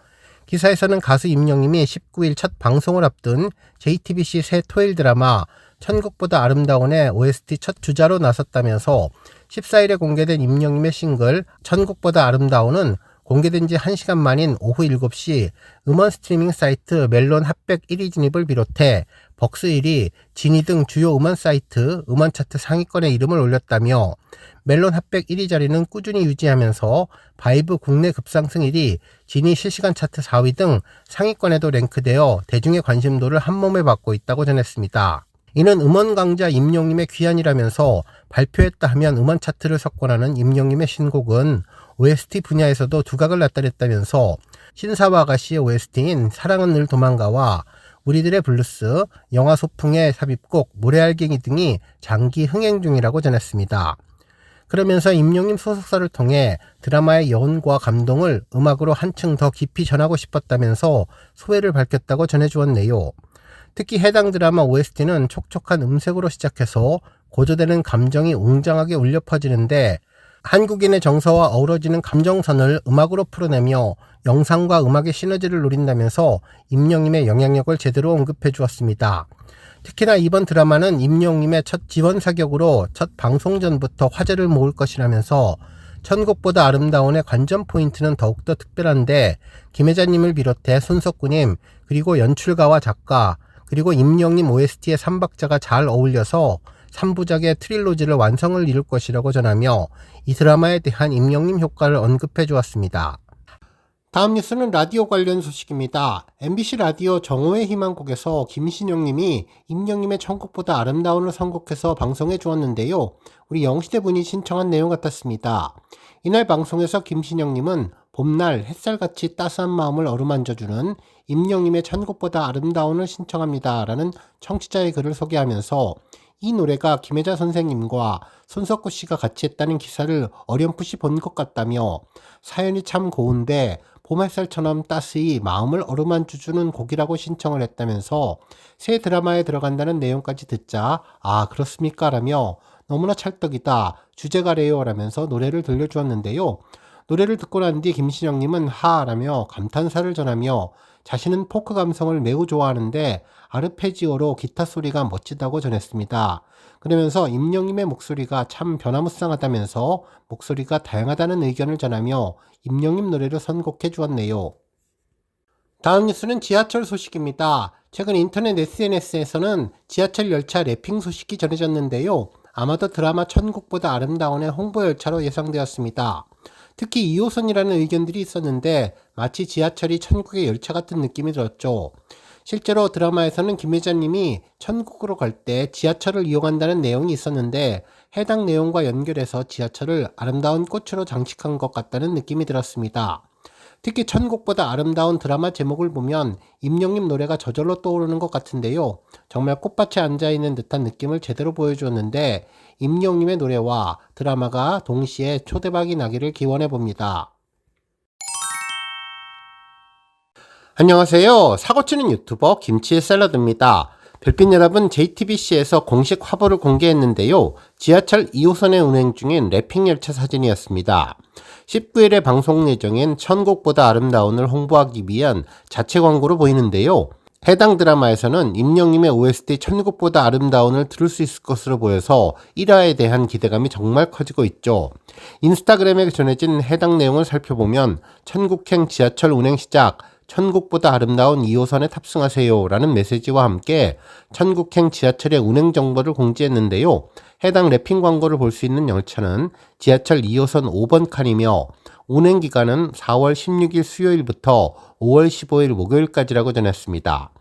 기사에서는 가수 임영님이 19일 첫 방송을 앞둔 JTBC 새 토요일 드라마 천국보다 아름다운의 OST 첫 주자로 나섰다면서 14일에 공개된 임영님의 싱글 천국보다 아름다운은 공개된 지 1시간 만인 오후 7시 음원 스트리밍 사이트 멜론 핫백 1위 진입을 비롯해 벅스 1위, 지니 등 주요 음원 사이트 음원 차트 상위권에 이름을 올렸다며 멜론 핫백 1위 자리는 꾸준히 유지하면서 바이브 국내 급상승 1위, 지니 실시간 차트 4위 등 상위권에도 랭크되어 대중의 관심도를 한몸에 받고 있다고 전했습니다. 이는 음원 강자 임영님의 귀환이라면서 발표했다 하면 음원 차트를 석권하는 임영님의 신곡은 OST 분야에서도 두각을 나타냈다면서 신사와 아가씨의 OST인 사랑은 늘 도망가와 우리들의 블루스, 영화 소풍의 삽입곡 모래알갱이 등이 장기 흥행 중이라고 전했습니다. 그러면서 임영님 소속사를 통해 드라마의 여운과 감동을 음악으로 한층 더 깊이 전하고 싶었다면서 소회를 밝혔다고 전해주었네요. 특히 해당 드라마 OST는 촉촉한 음색으로 시작해서 고조되는 감정이 웅장하게 울려 퍼지는데, 한국인의 정서와 어우러지는 감정선을 음악으로 풀어내며 영상과 음악의 시너지를 노린다면서 임영님의 영향력을 제대로 언급해 주었습니다. 특히나 이번 드라마는 임영님의 첫 지원 사격으로 첫 방송 전부터 화제를 모을 것이라면서 천국보다 아름다운의 관전 포인트는 더욱더 특별한데 김혜자님을 비롯해 손석구님 그리고 연출가와 작가 그리고 임영님 OST의 3박자가 잘 어울려서 3부작의 트릴로지를 완성을 이룰 것이라고 전하며 이 드라마에 대한 임영님 효과를 언급해 주었습니다. 다음 뉴스는 라디오 관련 소식입니다. MBC 라디오 정오의 희망곡에서 김신영님이 임영님의 천국보다 아름다운을 선곡해서 방송해 주었는데요. 우리 영시대 분이 신청한 내용 같았습니다. 이날 방송에서 김신영님은 봄날 햇살같이 따스한 마음을 어루만져주는 임영님의 천국보다 아름다운을 신청합니다. 라는 청취자의 글을 소개하면서 이 노래가 김혜자 선생님과 손석구 씨가 같이 했다는 기사를 어렴풋이 본 것 같다며 사연이 참 고운데 봄 햇살처럼 따스히 마음을 어루만져주는 곡이라고 신청을 했다면서 새 드라마에 들어간다는 내용까지 듣자 아 그렇습니까? 라며 너무나 찰떡이다. 주제가래요. 라면서 노래를 들려주었는데요. 노래를 듣고 난 뒤 김신영님은 하라며 감탄사를 전하며 자신은 포크 감성을 매우 좋아하는데 아르페지오로 기타 소리가 멋지다고 전했습니다. 그러면서 임영님의 목소리가 참 변화무쌍하다면서 목소리가 다양하다는 의견을 전하며 임영님 노래를 선곡해 주었네요. 다음 뉴스는 지하철 소식입니다. 최근 인터넷 SNS에서는 지하철 열차 랩핑 소식이 전해졌는데요. 아마도 드라마 천국보다 아름다운의 홍보 열차로 예상되었습니다. 특히 2호선이라는 의견들이 있었는데 마치 지하철이 천국의 열차 같은 느낌이 들었죠. 실제로 드라마에서는 김혜자님이 천국으로 갈 때 지하철을 이용한다는 내용이 있었는데 해당 내용과 연결해서 지하철을 아름다운 꽃으로 장식한 것 같다는 느낌이 들었습니다. 특히 천국보다 아름다운 드라마 제목을 보면 임영님 노래가 저절로 떠오르는 것 같은데요. 정말 꽃밭에 앉아있는 듯한 느낌을 제대로 보여주었는데 임영님의 노래와 드라마가 동시에 초대박이 나기를 기원해 봅니다. 안녕하세요. 사고치는 유튜버 김치의 샐러드입니다. 별빛 여러분, JTBC에서 공식 화보를 공개했는데요. 지하철 2호선에 운행 중인 랩핑 열차 사진이었습니다. 19일에 방송 예정인 천국보다 아름다운을 홍보하기 위한 자체 광고로 보이는데요. 해당 드라마에서는 임영님의 OST 천국보다 아름다운을 들을 수 있을 것으로 보여서 1화에 대한 기대감이 정말 커지고 있죠. 인스타그램에 전해진 해당 내용을 살펴보면 천국행 지하철 운행 시작, 천국보다 아름다운 2호선에 탑승하세요 라는 메시지와 함께 천국행 지하철의 운행 정보를 공지했는데요. 해당 랩핑 광고를 볼 수 있는 열차는 지하철 2호선 5번 칸이며 운행 기간은 4월 16일 수요일부터 5월 15일 목요일까지라고 전했습니다.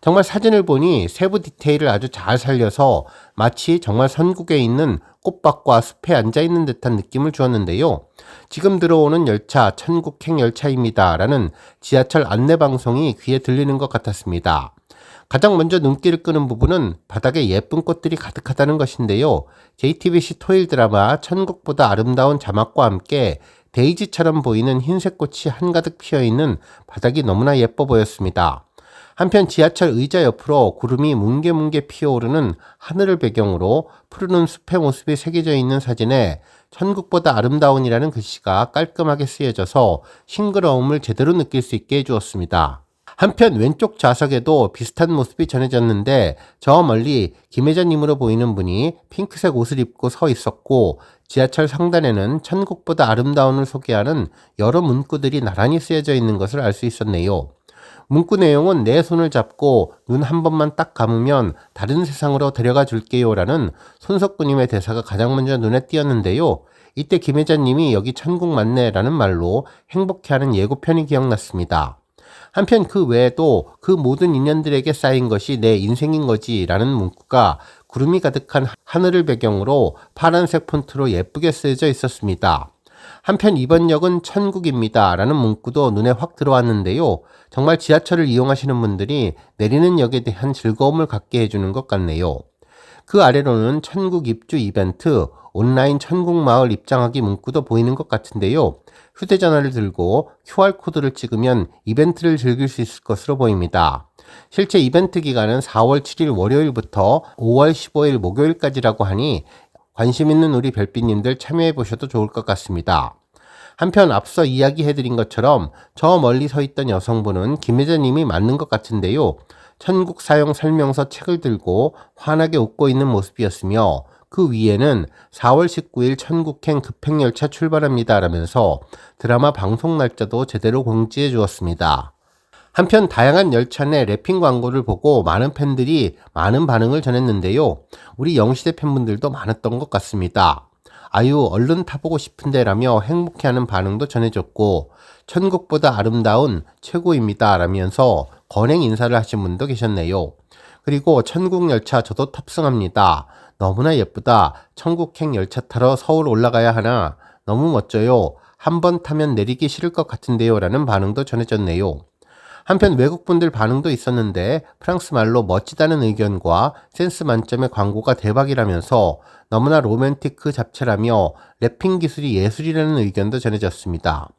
정말 사진을 보니 세부 디테일을 아주 잘 살려서 마치 정말 선국에 있는 꽃밭과 숲에 앉아있는 듯한 느낌을 주었는데요. 지금 들어오는 열차 천국행 열차입니다 라는 지하철 안내방송이 귀에 들리는 것 같았습니다. 가장 먼저 눈길을 끄는 부분은 바닥에 예쁜 꽃들이 가득하다는 것인데요. JTBC 토요일 드라마 천국보다 아름다운 자막과 함께 데이지처럼 보이는 흰색 꽃이 한가득 피어있는 바닥이 너무나 예뻐 보였습니다. 한편 지하철 의자 옆으로 구름이 뭉게뭉게 피어오르는 하늘을 배경으로 푸르른 숲의 모습이 새겨져 있는 사진에 천국보다 아름다운이라는 글씨가 깔끔하게 쓰여져서 싱그러움을 제대로 느낄 수 있게 해주었습니다. 한편 왼쪽 좌석에도 비슷한 모습이 전해졌는데 저 멀리 김혜자님으로 보이는 분이 핑크색 옷을 입고 서 있었고 지하철 상단에는 천국보다 아름다운을 소개하는 여러 문구들이 나란히 쓰여져 있는 것을 알 수 있었네요. 문구 내용은 내 손을 잡고 눈 한 번만 딱 감으면 다른 세상으로 데려가 줄게요 라는 손석구님의 대사가 가장 먼저 눈에 띄었는데요. 이때 김혜자님이 여기 천국 맞네 라는 말로 행복해하는 예고편이 기억났습니다. 한편 그 외에도 그 모든 인연들에게 쌓인 것이 내 인생인 거지 라는 문구가 구름이 가득한 하늘을 배경으로 파란색 폰트로 예쁘게 쓰여져 있었습니다. 한편 이번 역은 천국입니다 라는 문구도 눈에 확 들어왔는데요. 정말 지하철을 이용하시는 분들이 내리는 역에 대한 즐거움을 갖게 해주는 것 같네요. 그 아래로는 천국 입주 이벤트, 온라인 천국마을 입장하기 문구도 보이는 것 같은데요. 휴대전화를 들고 QR코드를 찍으면 이벤트를 즐길 수 있을 것으로 보입니다. 실제 이벤트 기간은 4월 7일 월요일부터 5월 15일 목요일까지라고 하니 관심 있는 우리 별빛님들 참여해 보셔도 좋을 것 같습니다. 한편 앞서 이야기해드린 것처럼 저 멀리 서 있던 여성분은 김혜자님이 맞는 것 같은데요. 천국 사용 설명서 책을 들고 환하게 웃고 있는 모습이었으며 그 위에는 4월 19일 천국행 급행열차 출발합니다 라면서 드라마 방송 날짜도 제대로 공지해 주었습니다. 한편 다양한 열차 내 랩핑 광고를 보고 많은 팬들이 많은 반응을 전했는데요. 우리 영시대 팬분들도 많았던 것 같습니다. 아유 얼른 타보고 싶은데 라며 행복해하는 반응도 전해졌고 천국보다 아름다운 최고입니다 라면서 건행 인사를 하신 분도 계셨네요. 그리고 천국 열차 저도 탑승합니다. 너무나 예쁘다. 천국행 열차 타러 서울 올라가야 하나? 너무 멋져요. 한번 타면 내리기 싫을 것 같은데요 라는 반응도 전해졌네요. 한편 외국분들 반응도 있었는데 프랑스 말로 멋지다는 의견과 센스 만점의 광고가 대박이라면서 너무나 로맨틱 그 잡채라며 랩핑 기술이 예술이라는 의견도 전해졌습니다.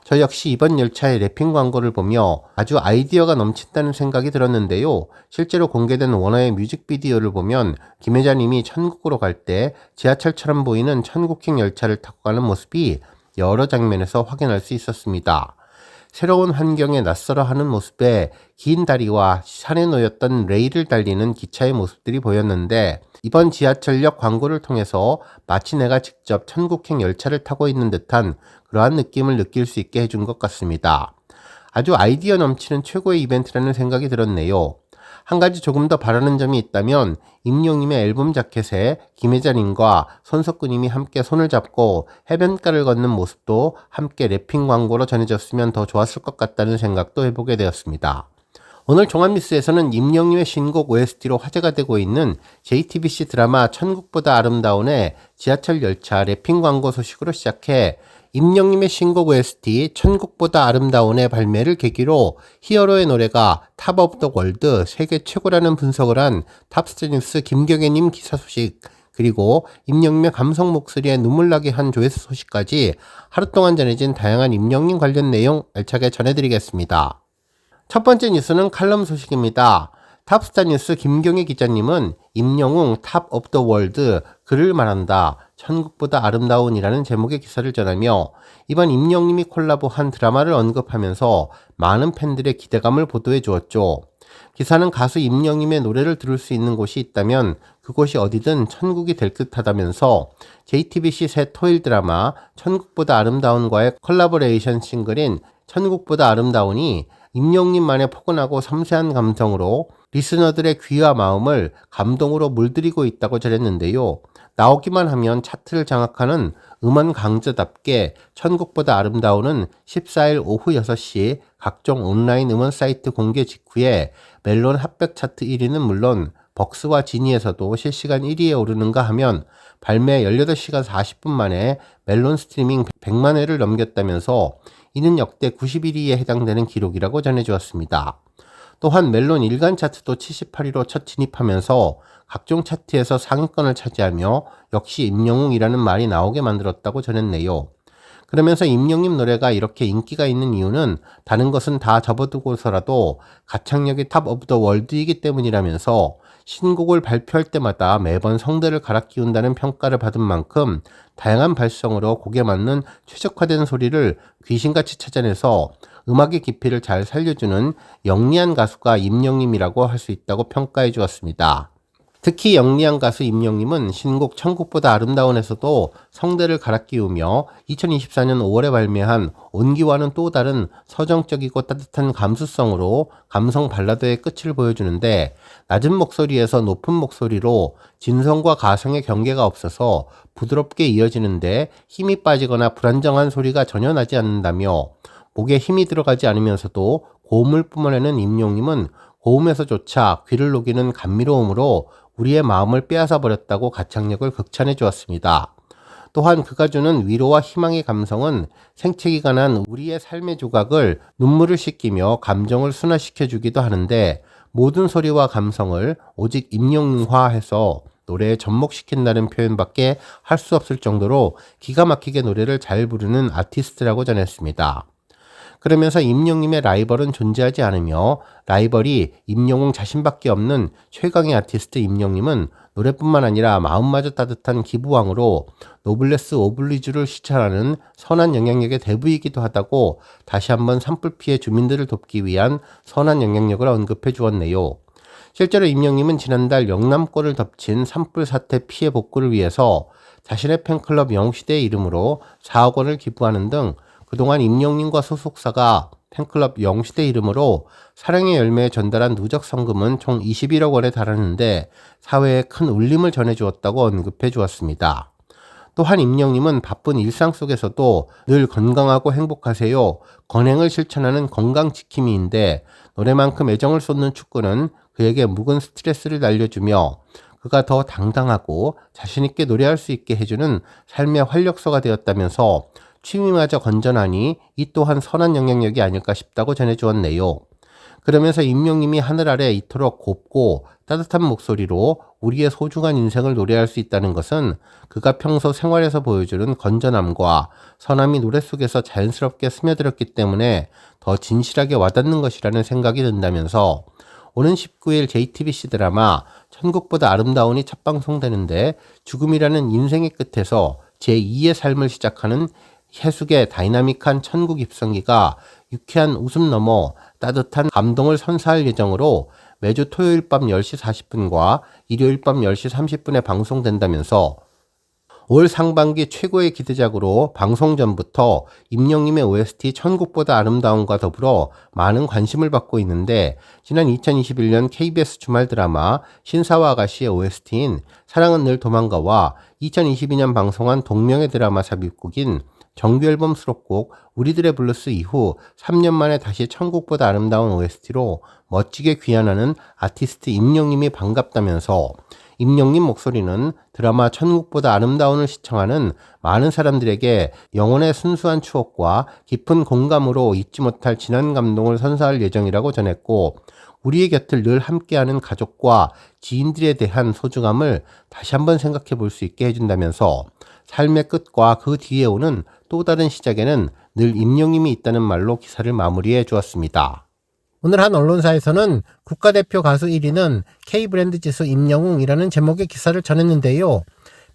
저 역시 이번 열차의 랩핑 광고를 보며 아주 아이디어가 넘친다는 생각이 들었는데요. 실제로 공개된 원어의 뮤직비디오를 보면 김혜자님이 천국으로 갈 때 지하철처럼 보이는 천국행 열차를 타고 가는 모습이 여러 장면에서 확인할 수 있었습니다. 새로운 환경에 낯설어하는 모습에 긴 다리와 산에 놓였던 레일을 달리는 기차의 모습들이 보였는데 이번 지하철역 광고를 통해서 마치 내가 직접 천국행 열차를 타고 있는 듯한 그러한 느낌을 느낄 수 있게 해준 것 같습니다. 아주 아이디어 넘치는 최고의 이벤트라는 생각이 들었네요. 한 가지 조금 더 바라는 점이 있다면 임영님의 앨범 자켓에 김혜자님과 손석구님이 함께 손을 잡고 해변가를 걷는 모습도 함께 랩핑 광고로 전해졌으면 더 좋았을 것 같다는 생각도 해보게 되었습니다. 오늘 종합뉴스에서는 임영님의 신곡 OST로 화제가 되고 있는 JTBC 드라마 천국보다 아름다운의 지하철 열차 랩핑 광고 소식으로 시작해 임영님의 신곡 OST 천국보다 아름다운의 발매를 계기로 히어로의 노래가 탑 오브 더 월드 세계 최고라는 분석을 한 탑스타뉴스 김경애님 기사 소식, 그리고 임영님의 감성 목소리에 눈물 나게 한 조회수 소식까지 하루 동안 전해진 다양한 임영님 관련 내용 알차게 전해드리겠습니다. 첫 번째 뉴스는 칼럼 소식입니다. 탑스타뉴스 김경애 기자님은 임영웅 탑 오브 더 월드 그를 말한다. 천국보다 아름다운이라는 제목의 기사를 전하며 이번 임영님이 콜라보한 드라마를 언급하면서 많은 팬들의 기대감을 보도해 주었죠. 기사는 가수 임영님의 노래를 들을 수 있는 곳이 있다면 그곳이 어디든 천국이 될 듯하다면서 JTBC 새 토일 드라마 천국보다 아름다운과의 콜라보레이션 싱글인 천국보다 아름다운이 임영님만의 포근하고 섬세한 감성으로 리스너들의 귀와 마음을 감동으로 물들이고 있다고 전했는데요. 나오기만 하면 차트를 장악하는 음원 강자답게 천국보다 아름다운은 14일 오후 6시 각종 온라인 음원 사이트 공개 직후에 멜론 핫백 차트 1위는 물론 벅스와 지니에서도 실시간 1위에 오르는가 하면 발매 18시간 40분 만에 멜론 스트리밍 100만 회를 넘겼다면서 이는 역대 91위에 해당되는 기록이라고 전해주었습니다. 또한 멜론 일간 차트도 78위로 첫 진입하면서 각종 차트에서 상위권을 차지하며 역시 임영웅이라는 말이 나오게 만들었다고 전했네요. 그러면서 임영님 노래가 이렇게 인기가 있는 이유는 다른 것은 다 접어두고서라도 가창력이 탑 오브 더 월드이기 때문이라면서 신곡을 발표할 때마다 매번 성대를 갈아 끼운다는 평가를 받은 만큼 다양한 발성으로 곡에 맞는 최적화된 소리를 귀신같이 찾아내서 음악의 깊이를 잘 살려주는 영리한 가수가 임영님이라고 할 수 있다고 평가해 주었습니다. 특히 영리한 가수 임영님은 신곡 천국보다 아름다운에서도 성대를 갈아 끼우며 2024년 5월에 발매한 온기와는 또 다른 서정적이고 따뜻한 감수성으로 감성 발라드의 끝을 보여주는데 낮은 목소리에서 높은 목소리로 진성과 가성의 경계가 없어서 부드럽게 이어지는데 힘이 빠지거나 불안정한 소리가 전혀 나지 않는다며 목에 힘이 들어가지 않으면서도 고음을 뿜어내는 임영님은 고음에서조차 귀를 녹이는 감미로움으로 우리의 마음을 빼앗아 버렸다고 가창력을 극찬해 주었습니다. 또한 그가 주는 위로와 희망의 감성은 생채기가 난 우리의 삶의 조각을 눈물을 씻기며 감정을 순화시켜 주기도 하는데 모든 소리와 감성을 오직 임영웅화해서 노래에 접목시킨다는 표현밖에 할 수 없을 정도로 기가 막히게 노래를 잘 부르는 아티스트라고 전했습니다. 그러면서 임영님의 라이벌은 존재하지 않으며 라이벌이 임영웅 자신밖에 없는 최강의 아티스트 임영님은 노래뿐만 아니라 마음마저 따뜻한 기부왕으로 노블레스 오블리주를 실천하는 선한 영향력의 대부이기도 하다고 다시 한번 산불 피해 주민들을 돕기 위한 선한 영향력을 언급해 주었네요. 실제로 임영님은 지난달 영남권을 덮친 산불 사태 피해 복구를 위해서 자신의 팬클럽 영시대의 이름으로 4억 원을 기부하는 등 그동안 임영님과 소속사가 팬클럽 영시대 이름으로 사랑의 열매에 전달한 누적 성금은 총 21억 원에 달하는데 사회에 큰 울림을 전해주었다고 언급해 주었습니다. 또한 임영님은 바쁜 일상 속에서도 늘 건강하고 행복하세요. 건행을 실천하는 건강지킴이인데 노래만큼 애정을 쏟는 축구는 그에게 묵은 스트레스를 날려주며 그가 더 당당하고 자신있게 노래할 수 있게 해주는 삶의 활력소가 되었다면서 취미마저 건전하니 이 또한 선한 영향력이 아닐까 싶다고 전해주었네요. 그러면서 임영님이 하늘 아래 이토록 곱고 따뜻한 목소리로 우리의 소중한 인생을 노래할 수 있다는 것은 그가 평소 생활에서 보여주는 건전함과 선함이 노래 속에서 자연스럽게 스며들었기 때문에 더 진실하게 와닿는 것이라는 생각이 든다면서 오는 19일 JTBC 드라마 천국보다 아름다운이 첫 방송되는데 죽음이라는 인생의 끝에서 제2의 삶을 시작하는 해숙의 다이나믹한 천국 입성기가 유쾌한 웃음 넘어 따뜻한 감동을 선사할 예정으로 매주 토요일 밤 10시 40분과 일요일 밤 10시 30분에 방송된다면서 올 상반기 최고의 기대작으로 방송 전부터 임영님의 OST 천국보다 아름다운과 더불어 많은 관심을 받고 있는데 지난 2021년 KBS 주말 드라마 신사와 아가씨의 OST인 사랑은 늘 도망가와 2022년 방송한 동명의 드라마 삽입곡인 정규앨범 수록곡 우리들의 블루스 이후 3년 만에 다시 천국보다 아름다운 OST로 멋지게 귀환하는 아티스트 임영님이 반갑다면서 임영님 목소리는 드라마 천국보다 아름다운을 시청하는 많은 사람들에게 영혼의 순수한 추억과 깊은 공감으로 잊지 못할 진한 감동을 선사할 예정이라고 전했고 우리의 곁을 늘 함께하는 가족과 지인들에 대한 소중함을 다시 한번 생각해 볼 수 있게 해준다면서 삶의 끝과 그 뒤에 오는 또 다른 시작에는 늘 임영님이 있다는 말로 기사를 마무리해 주었습니다. 오늘 한 언론사에서는 국가대표 가수 1위는 K브랜드 지수 임영웅이라는 제목의 기사를 전했는데요.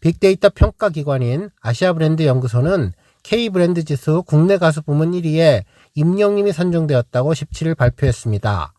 빅데이터 평가기관인 아시아브랜드 연구소는 K브랜드 지수 국내 가수 부문 1위에 임영님이 선정되었다고 17일 발표했습니다.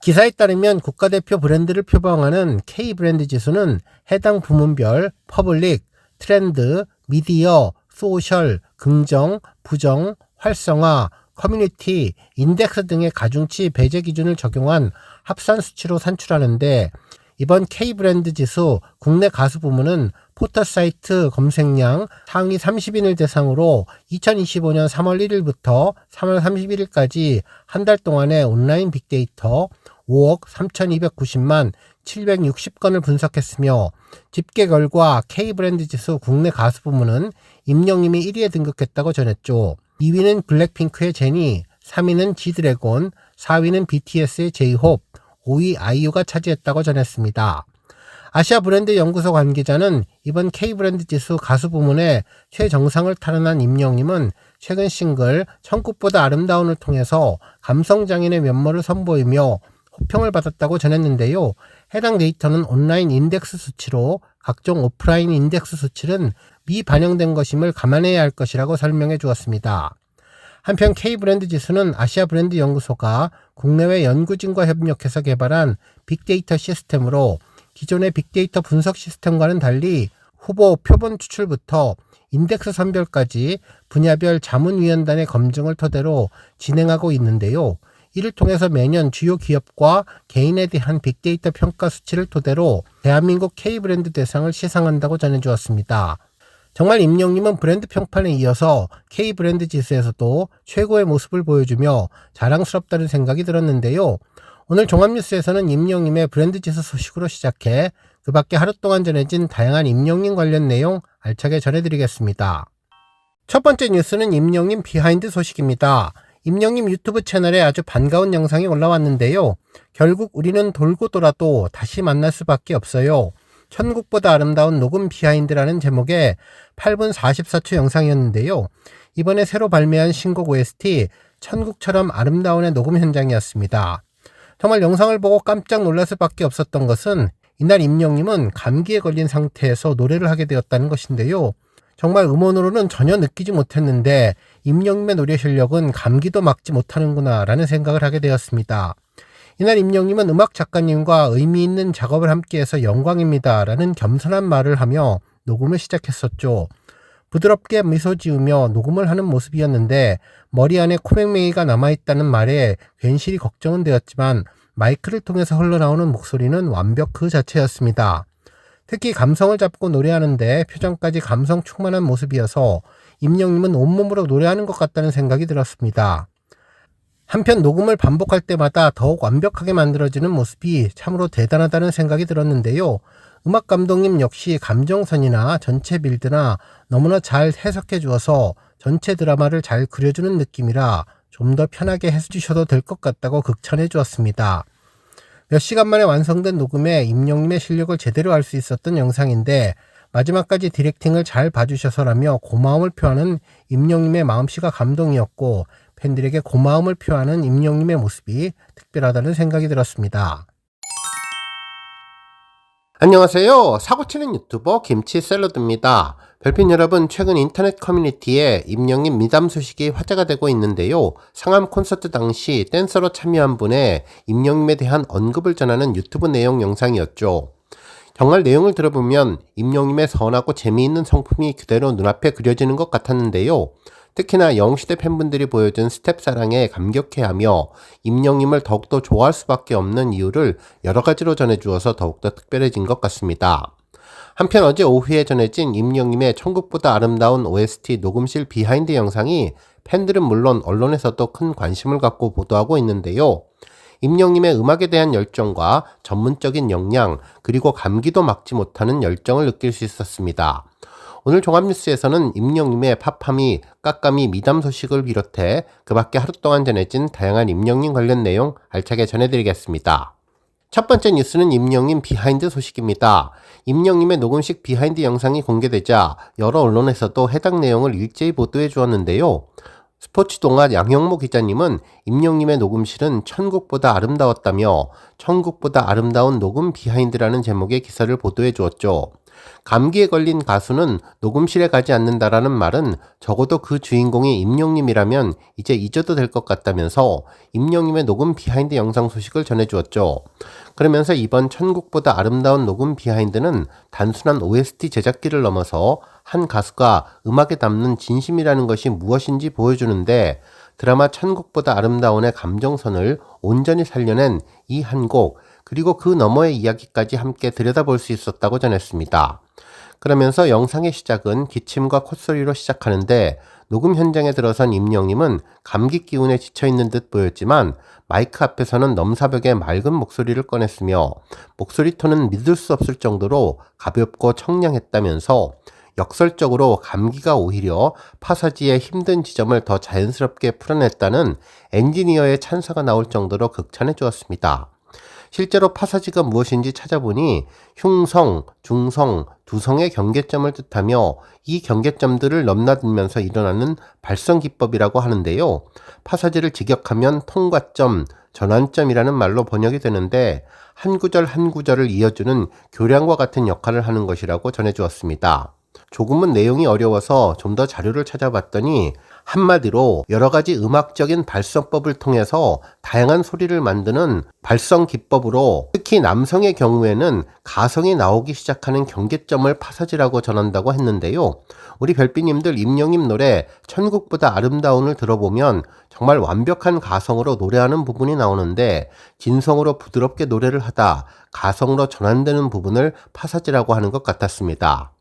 기사에 따르면 국가대표 브랜드를 표방하는 K브랜드 지수는 해당 부문별 퍼블릭, 트렌드, 미디어, 소셜, 긍정, 부정, 활성화, 커뮤니티, 인덱스 등의 가중치 배제 기준을 적용한 합산 수치로 산출하는데 이번 K브랜드 지수 국내 가수 부문은 포털 사이트 검색량 상위 30인을 대상으로 2025년 3월 1일부터 3월 31일까지 한 달 동안의 온라인 빅데이터 5억 3,290만 760건을 분석했으며 집계 결과 K브랜드 지수 국내 가수 부문은 임영님이 1위에 등극했다고 전했죠. 2위는 블랙핑크의 제니, 3위는 지드래곤, 4위는 BTS의 제이홉, 5위 아이유가 차지했다고 전했습니다. 아시아 브랜드 연구소 관계자는 이번 K브랜드 지수 가수 부문의 최정상을 탈환한 임영님은 최근 싱글 천국보다 아름다운을 통해서 감성장인의 면모를 선보이며 호평을 받았다고 전했는데요. 해당 데이터는 온라인 인덱스 수치로 각종 오프라인 인덱스 수치는 미반영된 것임을 감안해야 할 것이라고 설명해 주었습니다. 한편 K브랜드 지수는 아시아 브랜드 연구소가 국내외 연구진과 협력해서 개발한 빅데이터 시스템으로 기존의 빅데이터 분석 시스템과는 달리 후보 표본 추출부터 인덱스 선별까지 분야별 자문위원단의 검증을 토대로 진행하고 있는데요. 이를 통해서 매년 주요 기업과 개인에 대한 빅데이터 평가 수치를 토대로 대한민국 K브랜드 대상을 시상한다고 전해주었습니다. 정말 임영님은 브랜드 평판에 이어서 K브랜드 지수에서도 최고의 모습을 보여주며 자랑스럽다는 생각이 들었는데요. 오늘 종합뉴스에서는 임영님의 브랜드 지수 소식으로 시작해 그 밖에 하루 동안 전해진 다양한 임영님 관련 내용 알차게 전해드리겠습니다. 첫 번째 뉴스는 임영님 비하인드 소식입니다. 임영님 유튜브 채널에 아주 반가운 영상이 올라왔는데요. 결국 우리는 돌고 돌아도 다시 만날 수밖에 없어요. 천국보다 아름다운 녹음 비하인드라는 제목의 8분 44초 영상이었는데요. 이번에 새로 발매한 신곡 OST 천국처럼 아름다운의 녹음 현장이었습니다. 정말 영상을 보고 깜짝 놀랄 수밖에 없었던 것은 이날 임영님은 감기에 걸린 상태에서 노래를 하게 되었다는 것인데요. 정말 음원으로는 전혀 느끼지 못했는데 임영님의 노래 실력은 감기도 막지 못하는구나 라는 생각을 하게 되었습니다. 이날 임영님은 음악 작가님과 의미 있는 작업을 함께해서 영광입니다 라는 겸손한 말을 하며 녹음을 시작했었죠. 부드럽게 미소 지으며 녹음을 하는 모습이었는데 머리 안에 코맹맹이가 남아있다는 말에 괜시리 걱정은 되었지만 마이크를 통해서 흘러나오는 목소리는 완벽 그 자체였습니다. 특히 감성을 잡고 노래하는데 표정까지 감성 충만한 모습이어서 임영님은 온몸으로 노래하는 것 같다는 생각이 들었습니다. 한편 녹음을 반복할 때마다 더욱 완벽하게 만들어지는 모습이 참으로 대단하다는 생각이 들었는데요. 음악 감독님 역시 감정선이나 전체 빌드나 너무나 잘 해석해 주어서 전체 드라마를 잘 그려주는 느낌이라 좀 더 편하게 해주셔도 될 것 같다고 극찬해 주었습니다. 몇 시간 만에 완성된 녹음에 임영님의 실력을 제대로 알 수 있었던 영상인데 마지막까지 디렉팅을 잘 봐주셔서라며 고마움을 표하는 임영님의 마음씨가 감동이었고 팬들에게 고마움을 표하는 임영님의 모습이 특별하다는 생각이 들었습니다. 안녕하세요. 사고치는 유튜버 김치샐러드입니다. 별핀 여러분, 최근 인터넷 커뮤니티에 임영님 미담 소식이 화제가 되고 있는데요. 상암 콘서트 당시 댄서로 참여한 분의 임영님에 대한 언급을 전하는 유튜브 내용 영상이었죠. 정말 내용을 들어보면 임영님의 선하고 재미있는 성품이 그대로 눈앞에 그려지는 것 같았는데요. 특히나 영웅시대 팬분들이 보여준 스텝 사랑에 감격해하며 임영님을 더욱더 좋아할 수밖에 없는 이유를 여러 가지로 전해주어서 더욱더 특별해진 것 같습니다. 한편 어제 오후에 전해진 임영님의 천국보다 아름다운 OST 녹음실 비하인드 영상이 팬들은 물론 언론에서도 큰 관심을 갖고 보도하고 있는데요. 임영님의 음악에 대한 열정과 전문적인 역량, 그리고 감기도 막지 못하는 열정을 느낄 수 있었습니다. 오늘 종합뉴스에서는 임영님의 팝함이 깎감이 미담 소식을 비롯해 그 밖에 하루 동안 전해진 다양한 임영님 관련 내용 알차게 전해드리겠습니다. 첫 번째 뉴스는 임영님 비하인드 소식입니다. 임영님의 녹음식 비하인드 영상이 공개되자 여러 언론에서도 해당 내용을 일제히 보도해 주었는데요. 스포츠동아 양형모 기자님은 임영님의 녹음실은 천국보다 아름다웠다며 천국보다 아름다운 녹음 비하인드라는 제목의 기사를 보도해 주었죠. 감기에 걸린 가수는 녹음실에 가지 않는다라는 말은 적어도 그 주인공이 임영님이라면 이제 잊어도 될 것 같다면서 임영님의 녹음 비하인드 영상 소식을 전해주었죠. 그러면서 이번 천국보다 아름다운 녹음 비하인드는 단순한 OST 제작기를 넘어서 한 가수가 음악에 담는 진심이라는 것이 무엇인지 보여주는데 드라마 천국보다 아름다운의 감정선을 온전히 살려낸 이 한 곡, 그리고 그 너머의 이야기까지 함께 들여다볼 수 있었다고 전했습니다. 그러면서 영상의 시작은 기침과 콧소리로 시작하는데 녹음 현장에 들어선 임영님은 감기 기운에 지쳐있는 듯 보였지만 마이크 앞에서는 넘사벽에 맑은 목소리를 꺼냈으며 목소리 톤은 믿을 수 없을 정도로 가볍고 청량했다면서 역설적으로 감기가 오히려 파사지의 힘든 지점을 더 자연스럽게 풀어냈다는 엔지니어의 찬사가 나올 정도로 극찬해 주었습니다. 실제로 파사지가 무엇인지 찾아보니 흉성, 중성, 두성의 경계점을 뜻하며 이 경계점들을 넘나들면서 일어나는 발성 기법이라고 하는데요. 파사지를 직역하면 통과점, 전환점이라는 말로 번역이 되는데 한 구절 한 구절을 이어주는 교량과 같은 역할을 하는 것이라고 전해주었습니다. 조금은 내용이 어려워서 좀 더 자료를 찾아봤더니 한마디로 여러 가지 음악적인 발성법을 통해서 다양한 소리를 만드는 발성 기법으로 특히 남성의 경우에는 가성이 나오기 시작하는 경계점을 파사지라고 전한다고 했는데요. 우리 별빛님들 임영님 노래 천국보다 아름다운을 들어보면 정말 완벽한 가성으로 노래하는 부분이 나오는데 진성으로 부드럽게 노래를 하다 가성으로 전환되는 부분을 파사지라고 하는 것 같았습니다.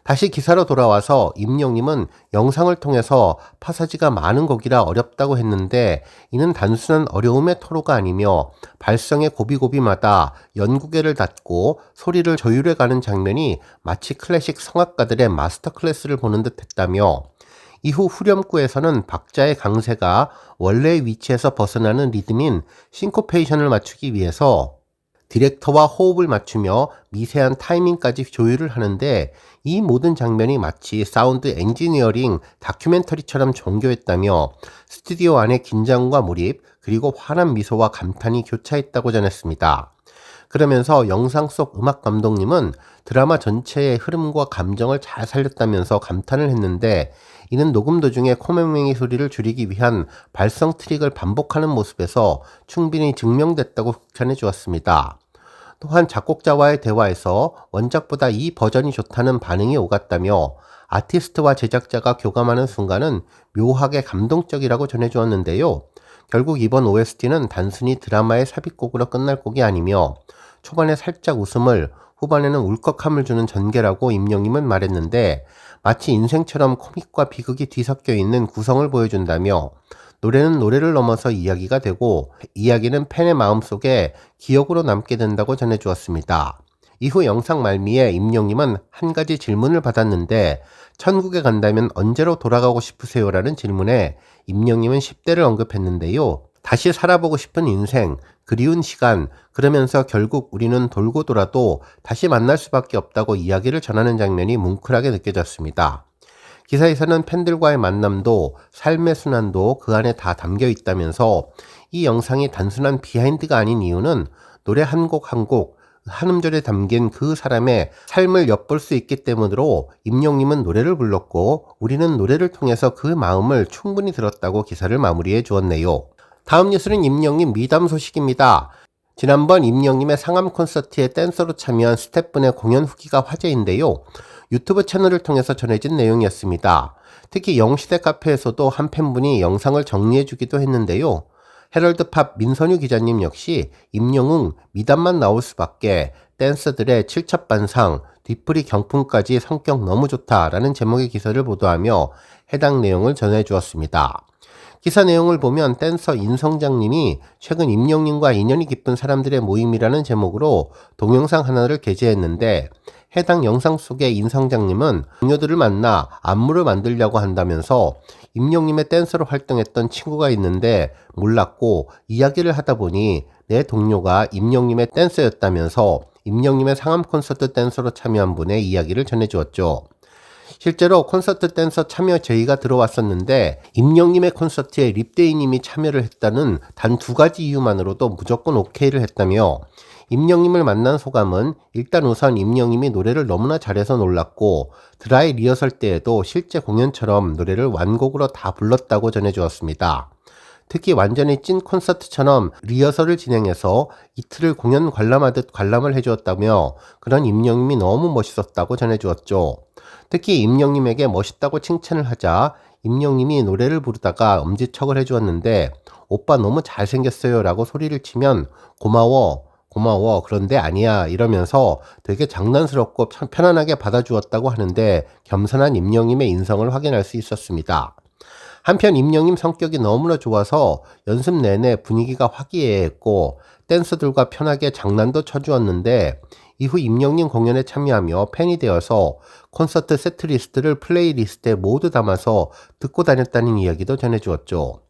다시 기사로 돌아와서 임영님은 영상을 통해서 파사지가 많은 곡이라 어렵다고 했는데 이는 단순한 어려움의 토로가 아니며 발성의 고비고비마다 연구개를 닫고 소리를 조율해가는 장면이 마치 클래식 성악가들의 마스터 클래스를 보는 듯 했다며 이후 후렴구에서는 박자의 강세가 원래의 위치에서 벗어나는 리듬인 싱코페이션을 맞추기 위해서 디렉터와 호흡을 맞추며 미세한 타이밍까지 조율을 하는데 이 모든 장면이 마치 사운드 엔지니어링 다큐멘터리처럼 정교했다며 스튜디오 안의 긴장과 몰입 그리고 환한 미소와 감탄이 교차했다고 전했습니다. 그러면서 영상 속 음악 감독님은 드라마 전체의 흐름과 감정을 잘 살렸다면서 감탄을 했는데, 이는 녹음 도중에 코맹맹이 소리를 줄이기 위한 발성 트릭을 반복하는 모습에서 충분히 증명됐다고 극찬해 주었습니다. 또한 작곡자와의 대화에서 원작보다 이 버전이 좋다는 반응이 오갔다며, 아티스트와 제작자가 교감하는 순간은 묘하게 감동적이라고 전해주었는데요. 결국 이번 OST는 단순히 드라마의 삽입곡으로 끝날 곡이 아니며, 초반에 살짝 웃음을, 후반에는 울컥함을 주는 전개라고 임영님은 말했는데, 마치 인생처럼 코믹과 비극이 뒤섞여 있는 구성을 보여준다며, 노래는 노래를 넘어서 이야기가 되고, 이야기는 팬의 마음속에 기억으로 남게 된다고 전해주었습니다. 이후 영상 말미에 임영님은 한 가지 질문을 받았는데, 천국에 간다면 언제로 돌아가고 싶으세요? 라는 질문에 임영님은 10대를 언급했는데요. 다시 살아보고 싶은 인생, 그리운 시간, 그러면서 결국 우리는 돌고 돌아도 다시 만날 수밖에 없다고 이야기를 전하는 장면이 뭉클하게 느껴졌습니다. 기사에서는 팬들과의 만남도 삶의 순환도 그 안에 다 담겨 있다면서, 이 영상이 단순한 비하인드가 아닌 이유는 노래 한 곡 한 곡, 한 음절에 담긴 그 사람의 삶을 엿볼 수 있기 때문으로 임영님은 노래를 불렀고 우리는 노래를 통해서 그 마음을 충분히 들었다고 기사를 마무리해 주었네요. 다음 뉴스는 임영님 미담 소식입니다. 지난번 임영님의 상암 콘서트에 댄서로 참여한 스태프분의 공연 후기가 화제인데요. 유튜브 채널을 통해서 전해진 내용이었습니다. 특히 영시대 카페에서도 한 팬분이 영상을 정리해주기도 했는데요. 헤럴드팝 민선유 기자님 역시 임영웅 미담만 나올 수밖에, 댄서들의 칠첩반상, 뒤풀이 경품까지 성격 너무 좋다라는 제목의 기사를 보도하며 해당 내용을 전해주었습니다. 기사 내용을 보면 댄서 인성장님이 최근 임영님과 인연이 깊은 사람들의 모임이라는 제목으로 동영상 하나를 게재했는데, 해당 영상 속의 인성장님은 동료들을 만나 안무를 만들려고 한다면서 임영님의 댄서로 활동했던 친구가 있는데 몰랐고 이야기를 하다 보니 내 동료가 임영님의 댄서였다면서 임영님의 상암 콘서트 댄서로 참여한 분의 이야기를 전해주었죠. 실제로 콘서트 댄서 참여 제의가 들어왔었는데 임영님의 콘서트에 립데이님이 참여를 했다는 단 2가지 이유만으로도 무조건 오케이를 했다며, 임영님을 만난 소감은 일단 우선 임영님이 노래를 너무나 잘해서 놀랐고 드라이 리허설 때에도 실제 공연처럼 노래를 완곡으로 다 불렀다고 전해주었습니다. 특히 완전히 찐 콘서트처럼 리허설을 진행해서 이틀을 공연 관람하듯 관람을 해주었다며 그런 임영님이 너무 멋있었다고 전해주었죠. 특히 임영님에게 멋있다고 칭찬을 하자 임영님이 노래를 부르다가 엄지척을 해주었는데, 오빠 너무 잘생겼어요 라고 소리를 치면 고마워 그런데 아니야 이러면서 되게 장난스럽고 편안하게 받아주었다고 하는데, 겸손한 임영님의 인성을 확인할 수 있었습니다. 한편 임영님 성격이 너무나 좋아서 연습 내내 분위기가 화기애애했고 댄서들과 편하게 장난도 쳐주었는데, 이후 임영님 공연에 참여하며 팬이 되어서 콘서트 세트리스트를 플레이리스트에 모두 담아서 듣고 다녔다는 이야기도 전해주었죠.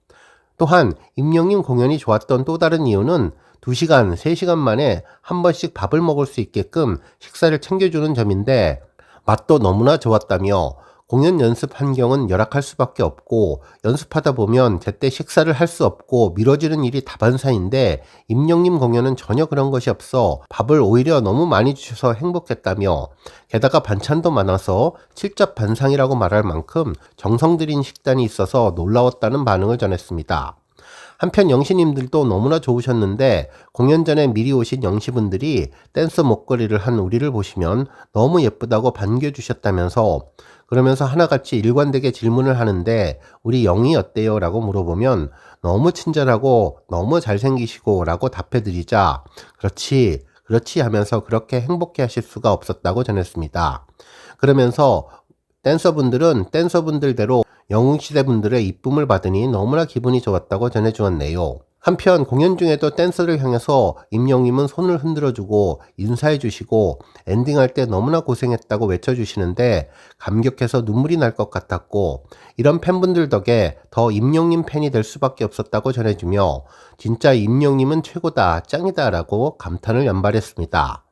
또한 임영님 공연이 좋았던 또 다른 이유는 2시간, 3시간 만에 한 번씩 밥을 먹을 수 있게끔 식사를 챙겨주는 점인데, 맛도 너무나 좋았다며 공연 연습 환경은 열악할 수밖에 없고 연습하다 보면 제때 식사를 할 수 없고 미뤄지는 일이 다반사인데, 임영님 공연은 전혀 그런 것이 없어 밥을 오히려 너무 많이 주셔서 행복했다며, 게다가 반찬도 많아서 칠첩반상이라고 말할 만큼 정성 들인 식단이 있어서 놀라웠다는 반응을 전했습니다. 한편 영시님들도 너무나 좋으셨는데, 공연 전에 미리 오신 영시분들이 댄스 목걸이를 한 우리를 보시면 너무 예쁘다고 반겨주셨다면서, 그러면서 하나같이 일관되게 질문을 하는데 우리 영희 어때요? 라고 물어보면 너무 친절하고 너무 잘생기시고 라고 답해드리자 그렇지 하면서 그렇게 행복해 하실 수가 없었다고 전했습니다. 그러면서 댄서분들은 댄서분들대로 영웅시대분들의 이쁨을 받으니 너무나 기분이 좋았다고 전해주었네요. 한편 공연 중에도 댄서를 향해서 임영님은 손을 흔들어주고 인사해주시고 엔딩할 때 너무나 고생했다고 외쳐주시는데 감격해서 눈물이 날 것 같았고, 이런 팬분들 덕에 더 임영님 팬이 될 수밖에 없었다고 전해주며 진짜 임영님은 최고다 짱이다 라고 감탄을 연발했습니다.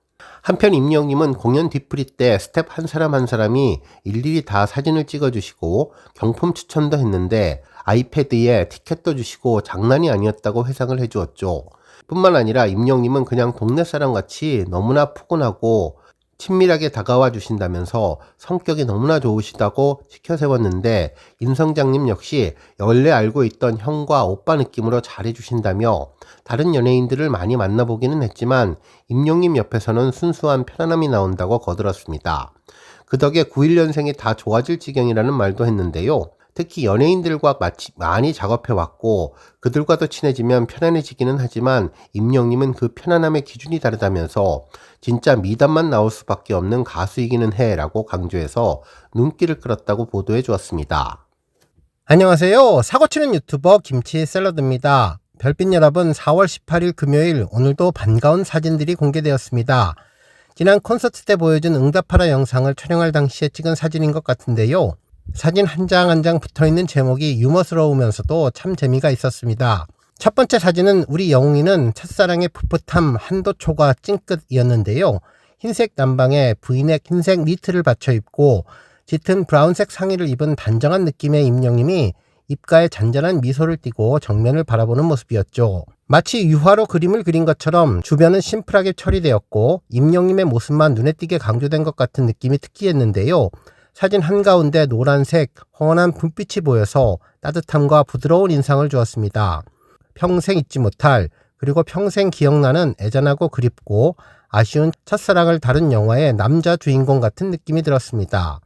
한편 임영님은 공연 뒤풀이 때 스텝 한 사람 한 사람이 일일이 다 사진을 찍어주시고 경품 추천도 했는데 아이패드에 티켓도 주시고 장난이 아니었다고 회상을 해주었죠. 뿐만 아니라 임영님은 그냥 동네 사람같이 너무나 포근하고 친밀하게 다가와 주신다면서 성격이 너무나 좋으시다고 시켜세웠는데, 임성장님 역시 원래 알고 있던 형과 오빠 느낌으로 잘해주신다며 다른 연예인들을 많이 만나보기는 했지만 임영님 옆에서는 순수한 편안함이 나온다고 거들었습니다. 그 덕에 91년생이 다 좋아질 지경이라는 말도 했는데요. 특히 연예인들과 많이 작업해왔고 그들과도 친해지면 편안해지기는 하지만 임영님은 그 편안함의 기준이 다르다면서 진짜 미담만 나올 수밖에 없는 가수이기는 해 라고 강조해서 눈길을 끌었다고 보도해 주었습니다. 안녕하세요. 사고치는 유튜버 김치 샐러드입니다. 별빛 여러분, 4월 18일 금요일, 오늘도 반가운 사진들이 공개되었습니다. 지난 콘서트 때 보여준 응답하라 영상을 촬영할 당시에 찍은 사진인 것 같은데요. 사진 한 장 한 장 붙어있는 제목이 유머스러우면서도 참 재미가 있었습니다. 첫 번째 사진은 우리 영웅이는 첫사랑의 풋풋함 한도초가 찡긋이었는데요. 흰색 남방에 브이넥 흰색 니트를 받쳐 입고 짙은 브라운색 상의를 입은 단정한 느낌의 임영님이 입가에 잔잔한 미소를 띠고 정면을 바라보는 모습이었죠. 마치 유화로 그림을 그린 것처럼 주변은 심플하게 처리되었고 임영님의 모습만 눈에 띄게 강조된 것 같은 느낌이 특이했는데요. 사진 한가운데 노란색 훤한 불빛이 보여서 따뜻함과 부드러운 인상을 주었습니다. 평생 잊지 못할, 그리고 평생 기억나는 애잔하고 그립고 아쉬운 첫사랑을 다룬 영화의 남자 주인공 같은 느낌이 들었습니다.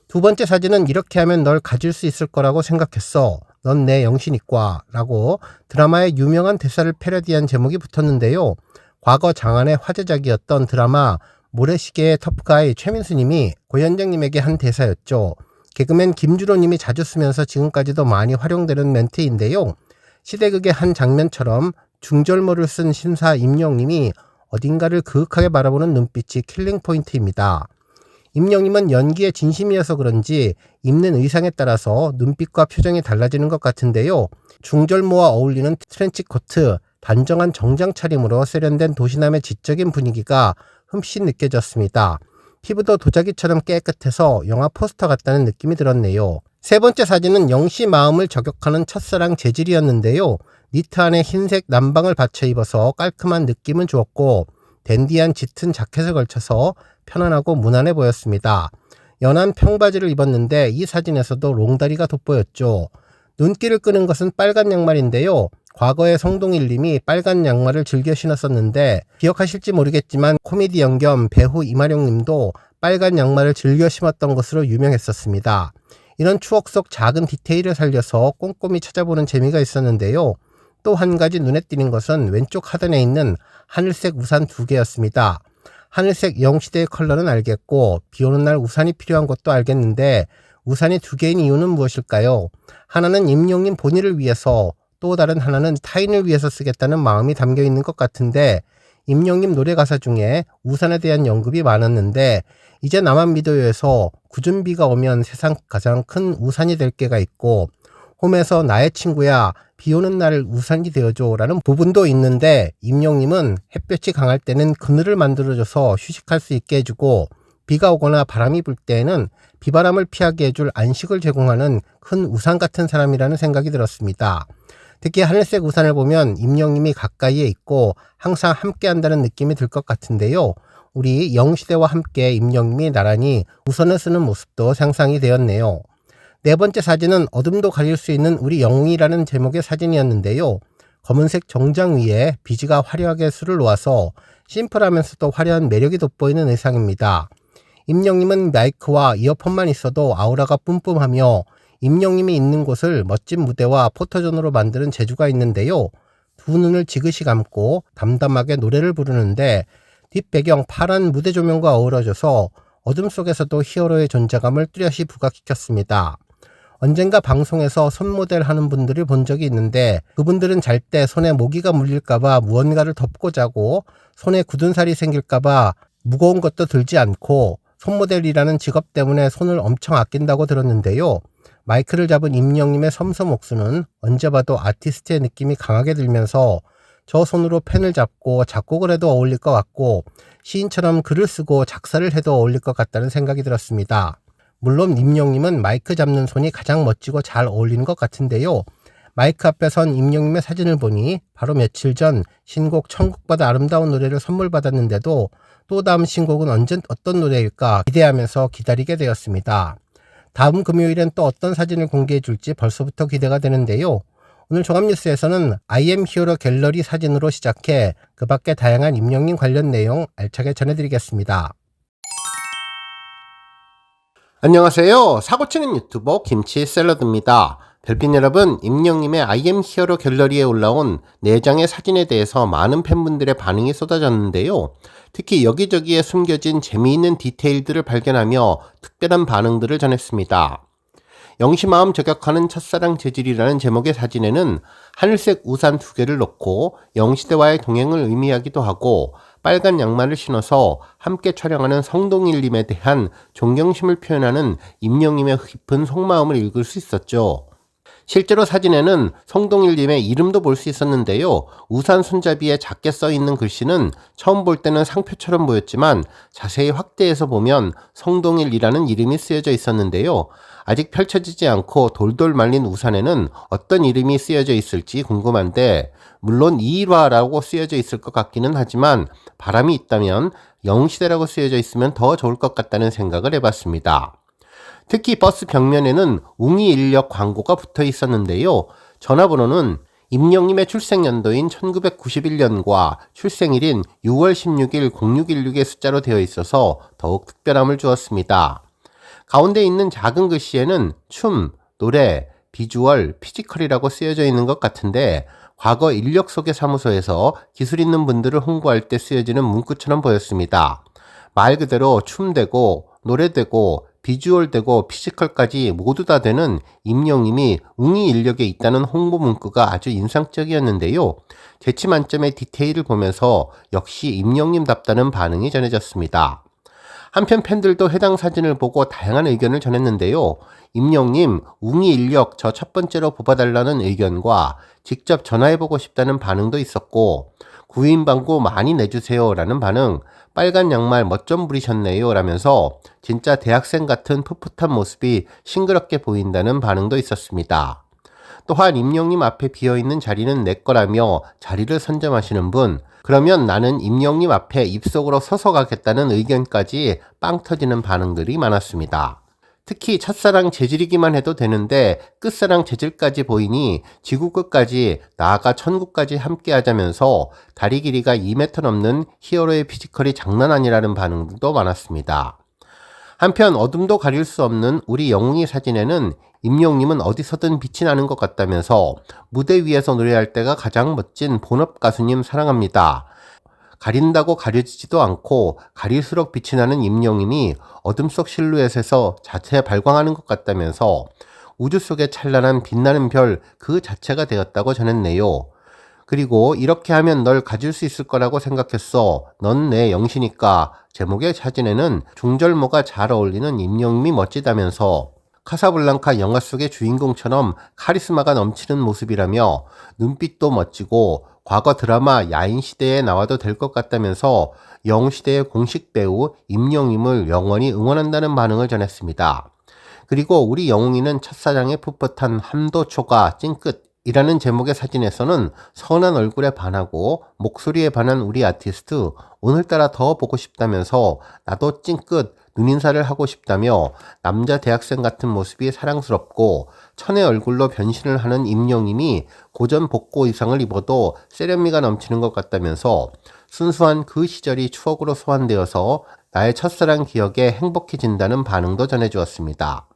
두 번째 사진은 이렇게 하면 널 가질 수 있을 거라고 생각했어. 넌 내 영신이과 라고 드라마의 유명한 대사를 패러디한 제목이 붙었는데요. 과거 장안의 화제작이었던 드라마 모래시계의 터프가이 최민수님이 고현정님에게 한 대사였죠. 개그맨 김주로님이 자주 쓰면서 지금까지도 많이 활용되는 멘트인데요. 시대극의 한 장면처럼 중절모를 쓴 신사 임영님이 어딘가를 그윽하게 바라보는 눈빛이 킬링 포인트입니다. 임영님은 연기에 진심이어서 그런지 입는 의상에 따라서 눈빛과 표정이 달라지는 것 같은데요. 중절모와 어울리는 트렌치 코트, 단정한 정장 차림으로 세련된 도시남의 지적인 분위기가 흠씬 느껴졌습니다. 피부도 도자기처럼 깨끗해서 영화 포스터 같다는 느낌이 들었네요. 세 번째 사진은 영시 마음을 저격하는 첫사랑 재질이었는데요. 니트 안에 흰색 남방을 받쳐 입어서 깔끔한 느낌은 주었고 댄디한 짙은 자켓을 걸쳐서 편안하고 무난해 보였습니다. 연한 평바지를 입었는데 이 사진에서도 롱다리가 돋보였죠. 눈길을 끄는 것은 빨간 양말인데요. 과거에 성동일님이 빨간 양말을 즐겨 신었었는데 기억하실지 모르겠지만 코미디언 겸 배우 이마룡님도 빨간 양말을 즐겨 신었던 것으로 유명했었습니다. 이런 추억 속 작은 디테일을 살려서 꼼꼼히 찾아보는 재미가 있었는데요. 또 한 가지 눈에 띄는 것은 왼쪽 하단에 있는 하늘색 우산 2개였습니다. 하늘색 영시대의 컬러는 알겠고 비 오는 날 우산이 필요한 것도 알겠는데 우산이 2개인 이유는 무엇일까요? 하나는 임영님 본인을 위해서, 또 다른 하나는 타인을 위해서 쓰겠다는 마음이 담겨 있는 것 같은데 임영님 노래 가사 중에 우산에 대한 언급이 많았는데 이제 나만 믿어요에서 굳은 비가 오면 세상 가장 큰 우산이 될 게가 있고 홈에서 나의 친구야 비 오는 날 우산이 되어줘 라는 부분도 있는데 임영님은 햇볕이 강할 때는 그늘을 만들어줘서 휴식할 수 있게 해주고 비가 오거나 바람이 불 때에는 비바람을 피하게 해줄 안식을 제공하는 큰 우산 같은 사람이라는 생각이 들었습니다. 특히 하늘색 우산을 보면 임영님이 가까이에 있고 항상 함께 한다는 느낌이 들 것 같은데요. 우리 영시대와 함께 임영님이 나란히 우산을 쓰는 모습도 상상이 되었네요. 네 번째 사진은 어둠도 가릴 수 있는 우리 영웅이라는 제목의 사진이었는데요. 검은색 정장 위에 비지가 화려하게 술을 놓아서 심플하면서도 화려한 매력이 돋보이는 의상입니다. 임영님은 마이크와 이어폰만 있어도 아우라가 뿜뿜하며 임영님이 있는 곳을 멋진 무대와 포토존으로 만드는 재주가 있는데요. 두 눈을 지그시 감고 담담하게 노래를 부르는데 뒷배경 파란 무대 조명과 어우러져서 어둠 속에서도 히어로의 존재감을 뚜렷이 부각시켰습니다. 언젠가 방송에서 손모델 하는 분들을 본 적이 있는데 그분들은 잘 때 손에 모기가 물릴까봐 무언가를 덮고 자고 손에 굳은 살이 생길까봐 무거운 것도 들지 않고 손모델이라는 직업 때문에 손을 엄청 아낀다고 들었는데요. 마이크를 잡은 임영님의 섬섬 목소리는 언제 봐도 아티스트의 느낌이 강하게 들면서 저 손으로 펜을 잡고 작곡을 해도 어울릴 것 같고 시인처럼 글을 쓰고 작사를 해도 어울릴 것 같다는 생각이 들었습니다. 물론 임영님은 마이크 잡는 손이 가장 멋지고 잘 어울리는 것 같은데요. 마이크 앞에 선 임영님의 사진을 보니 바로 며칠 전 신곡 천국보다 아름다운 노래를 선물 받았는데도 또 다음 신곡은 언제 어떤 노래일까 기대하면서 기다리게 되었습니다. 다음 금요일엔 또 어떤 사진을 공개해 줄지 벌써부터 기대가 되는데요. 오늘 종합뉴스에서는 IM 히어로 갤러리 사진으로 시작해 그 밖에 다양한 임영님 관련 내용 알차게 전해드리겠습니다. 안녕하세요. 사고치는 유튜버 김치샐러드입니다. 별빛 여러분, 임영님의 IM 히어로 갤러리에 올라온 4장의 사진에 대해서 많은 팬분들의 반응이 쏟아졌는데요. 특히 여기저기에 숨겨진 재미있는 디테일들을 발견하며 특별한 반응들을 전했습니다. 영시마음 저격하는 첫사랑 재질이라는 제목의 사진에는 하늘색 우산 2개를 놓고 영시대와의 동행을 의미하기도 하고 빨간 양말을 신어서 함께 촬영하는 성동일님에 대한 존경심을 표현하는 임영님의 깊은 속마음을 읽을 수 있었죠. 실제로 사진에는 성동일님의 이름도 볼 수 있었는데요. 우산 손잡이에 작게 써있는 글씨는 처음 볼 때는 상표처럼 보였지만 자세히 확대해서 보면 성동일이라는 이름이 쓰여져 있었는데요. 아직 펼쳐지지 않고 돌돌 말린 우산에는 어떤 이름이 쓰여져 있을지 궁금한데 물론 이일화라고 쓰여져 있을 것 같기는 하지만 바람이 있다면 영시대라고 쓰여져 있으면 더 좋을 것 같다는 생각을 해봤습니다. 특히 버스 벽면에는 웅이인력 광고가 붙어 있었는데요. 전화번호는 임영님의 출생연도인 1991년과 출생일인 6월 16일 0616의 숫자로 되어 있어서 더욱 특별함을 주었습니다. 가운데 있는 작은 글씨에는 춤, 노래, 비주얼, 피지컬이라고 쓰여져 있는 것 같은데 과거 인력 소개 사무소에서 기술 있는 분들을 홍보할 때 쓰여지는 문구처럼 보였습니다. 말 그대로 춤되고 노래되고 비주얼되고 피지컬까지 모두 다 되는 임영님이 웅이 인력에 있다는 홍보 문구가 아주 인상적이었는데요. 재치 만점의 디테일을 보면서 역시 임영님답다는 반응이 전해졌습니다. 한편 팬들도 해당 사진을 보고 다양한 의견을 전했는데요. 임영님, 웅이 인력 저 첫 번째로 뽑아달라는 의견과 직접 전화해보고 싶다는 반응도 있었고 구인방구 많이 내주세요 라는 반응, 빨간 양말 멋 좀 부리셨네요 라면서 진짜 대학생 같은 풋풋한 모습이 싱그럽게 보인다는 반응도 있었습니다. 또한 임영님 앞에 비어있는 자리는 내 거라며 자리를 선점하시는 분, 그러면 나는 임영님 앞에 입속으로 서서 가겠다는 의견까지 빵 터지는 반응들이 많았습니다. 특히 첫사랑 재질이기만 해도 되는데 끝사랑 재질까지 보이니 지구 끝까지 나아가 천국까지 함께 하자면서 다리 길이가 2m 넘는 히어로의 피지컬이 장난 아니라는 반응도 많았습니다. 한편 어둠도 가릴 수 없는 우리 영웅이 사진에는 임영님은 어디서든 빛이 나는 것 같다면서 무대 위에서 노래할 때가 가장 멋진 본업 가수님 사랑합니다. 가린다고 가려지지도 않고 가릴수록 빛이 나는 임영님이 어둠 속 실루엣에서 자체 발광하는 것 같다면서 우주 속의 찬란한 빛나는 별 그 자체가 되었다고 전했네요. 그리고 이렇게 하면 널 가질 수 있을 거라고 생각했어. 넌 내 영시니까 제목의 사진에는 중절모가 잘 어울리는 임영님이 멋지다면서 카사블랑카 영화 속의 주인공처럼 카리스마가 넘치는 모습이라며 눈빛도 멋지고 과거 드라마 야인시대에 나와도 될 것 같다면서 영시대의 공식 배우 임영님을 영원히 응원한다는 반응을 전했습니다. 그리고 우리 영웅이는 첫사랑의 풋풋한 함도초가 찡끗이라는 제목의 사진에서는 선한 얼굴에 반하고 목소리에 반한 우리 아티스트 오늘따라 더 보고 싶다면서 나도 찡끗 눈인사를 하고 싶다며 남자 대학생 같은 모습이 사랑스럽고 천의 얼굴로 변신을 하는 임영님이 고전 복고 의상을 입어도 세련미가 넘치는 것 같다면서 순수한 그 시절이 추억으로 소환되어서 나의 첫사랑 기억에 행복해진다는 반응도 전해주었습니다.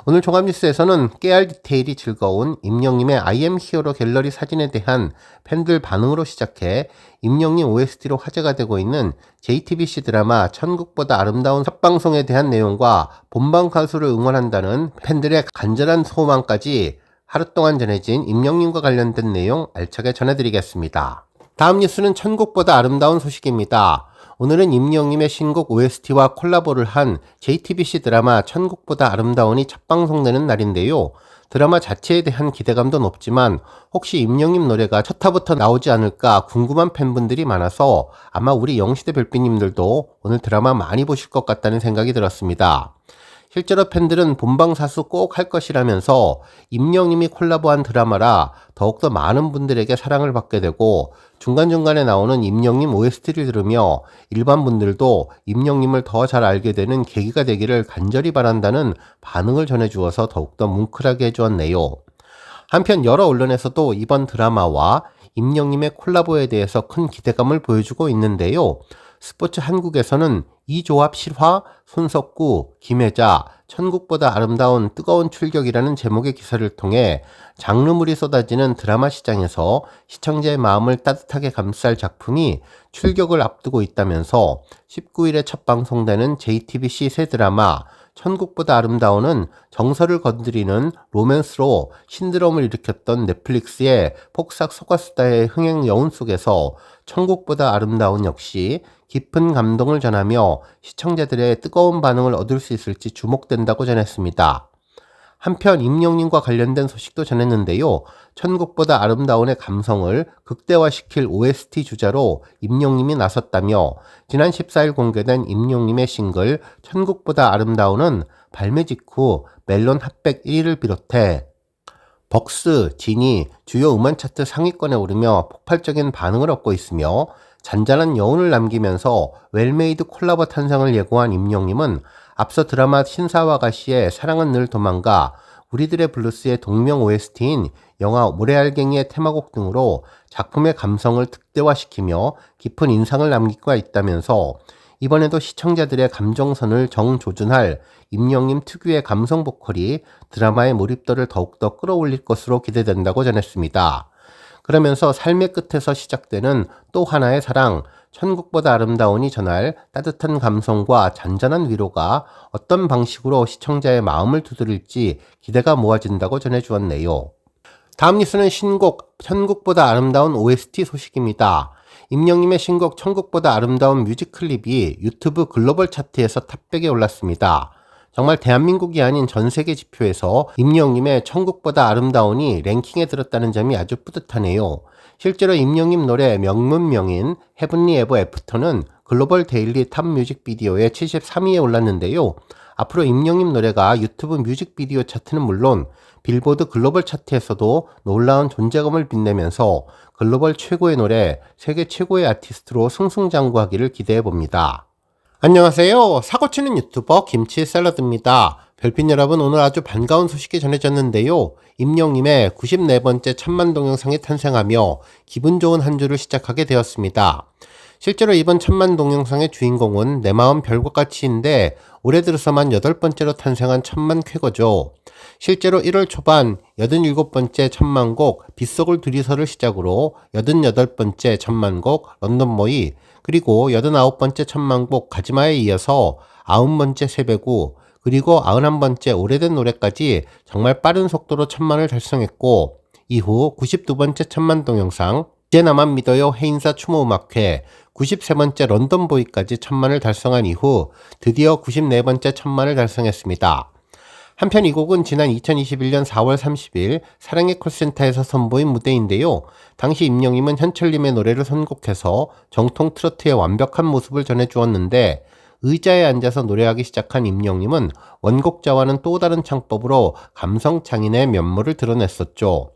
오늘 종합뉴스에서는 깨알 디테일이 즐거운 임영님의 IM 히어로 갤러리 사진에 대한 팬들 반응으로 시작해 임영님 OST로 화제가 되고 있는 JTBC 드라마 천국보다 아름다운 첫 방송에 대한 내용과 본방 가수를 응원한다는 팬들의 간절한 소망까지 하루 동안 전해진 임영님과 관련된 내용 알차게 전해드리겠습니다. 다음 뉴스는 천국보다 아름다운 소식입니다. 오늘은 임영님의 신곡 OST와 콜라보를 한 JTBC 드라마 천국보다 아름다운이 첫 방송되는 날인데요. 드라마 자체에 대한 기대감도 높지만 혹시 임영님 노래가 첫 화부터 나오지 않을까 궁금한 팬분들이 많아서 아마 우리 영시대 별빛님들도 오늘 드라마 많이 보실 것 같다는 생각이 들었습니다. 실제로 팬들은 본방사수 꼭 할 것이라면서 임영님이 콜라보한 드라마라 더욱더 많은 분들에게 사랑을 받게 되고, 중간중간에 나오는 임영님 OST를 들으며 일반 분들도 임영님을 더 잘 알게 되는 계기가 되기를 간절히 바란다는 반응을 전해주어서 더욱더 뭉클하게 해주었네요. 한편 여러 언론에서도 이번 드라마와 임영님의 콜라보에 대해서 큰 기대감을 보여주고 있는데요. 스포츠 한국에서는 이 조합 실화, 손석구, 김혜자, 천국보다 아름다운 뜨거운 출격이라는 제목의 기사를 통해 장르물이 쏟아지는 드라마 시장에서 시청자의 마음을 따뜻하게 감쌀 작품이 출격을 앞두고 있다면서 19일에 첫 방송되는 JTBC 새 드라마 천국보다 아름다운은 정서를 건드리는 로맨스로 신드롬을 일으켰던 넷플릭스의 폭삭 속았수다의 흥행 여운 속에서 천국보다 아름다운 역시 깊은 감동을 전하며 시청자들의 뜨거운 반응을 얻을 수 있을지 주목된다고 전했습니다. 한편 임영님과 관련된 소식도 전했는데요. 천국보다 아름다운의 감성을 극대화시킬 OST 주자로 임영님이 나섰다며 지난 14일 공개된 임영님의 싱글 천국보다 아름다운은 발매 직후 멜론 핫백 1위를 비롯해 벅스, 지니, 주요 음원 차트 상위권에 오르며 폭발적인 반응을 얻고 있으며 잔잔한 여운을 남기면서 웰메이드 콜라보 탄생을 예고한 임영님은 앞서 드라마 신사와가씨의 사랑은 늘 도망가, 우리들의 블루스의 동명 OST인 영화 모래알갱이의 테마곡 등으로 작품의 감성을 극대화시키며 깊은 인상을 남기고 있다면서 이번에도 시청자들의 감정선을 정조준할 임영님 특유의 감성 보컬이 드라마의 몰입도를 더욱더 끌어올릴 것으로 기대된다고 전했습니다. 그러면서 삶의 끝에서 시작되는 또 하나의 사랑, 천국보다 아름다운이 전할 따뜻한 감성과 잔잔한 위로가 어떤 방식으로 시청자의 마음을 두드릴지 기대가 모아진다고 전해주었네요. 다음 뉴스는 신곡 천국보다 아름다운 OST 소식입니다. 임영님의 신곡 천국보다 아름다운 뮤직클립이 유튜브 글로벌 차트에서 탑100에 올랐습니다. 정말 대한민국이 아닌 전세계 지표에서 임영님의 천국보다 아름다운이 랭킹에 들었다는 점이 아주 뿌듯하네요. 실제로 임영님 노래 명문명인 헤븐리 에버 애프터는 글로벌 데일리 탑 뮤직비디오에 73위에 올랐는데요. 앞으로 임영님 노래가 유튜브 뮤직비디오 차트는 물론 빌보드 글로벌 차트에서도 놀라운 존재감을 빛내면서 글로벌 최고의 노래, 세계 최고의 아티스트로 승승장구하기를 기대해봅니다. 안녕하세요. 사고치는 유튜버 김치 샐러드입니다. 별빛 여러분, 오늘 아주 반가운 소식이 전해졌는데요. 임영님의 94번째 천만 동영상이 탄생하며 기분 좋은 한 주를 시작하게 되었습니다. 실제로 이번 천만 동영상의 주인공은 내 마음 별과 같이인데 올해 들어서만 8번째로 탄생한 천만 쾌거죠. 실제로 1월 초반 87번째 천만곡 빗속을 들이서를 시작으로 88번째 천만곡 런던모이, 그리고 89번째 천만곡 가지마에 이어서 90번째 세배구, 그리고 91번째 오래된 노래까지 정말 빠른 속도로 천만을 달성했고, 이후 92번째 천만 동영상 이제 나만 믿어요 해인사 추모음악회, 93번째 런던보이까지 천만을 달성한 이후 드디어 94번째 천만을 달성했습니다. 한편 이 곡은 지난 2021년 4월 30일 사랑의 콜센터에서 선보인 무대인데요. 당시 임영님은 현철님의 노래를 선곡해서 정통 트로트의 완벽한 모습을 전해주었는데, 의자에 앉아서 노래하기 시작한 임영님은 원곡자와는 또 다른 창법으로 감성 장인의 면모를 드러냈었죠.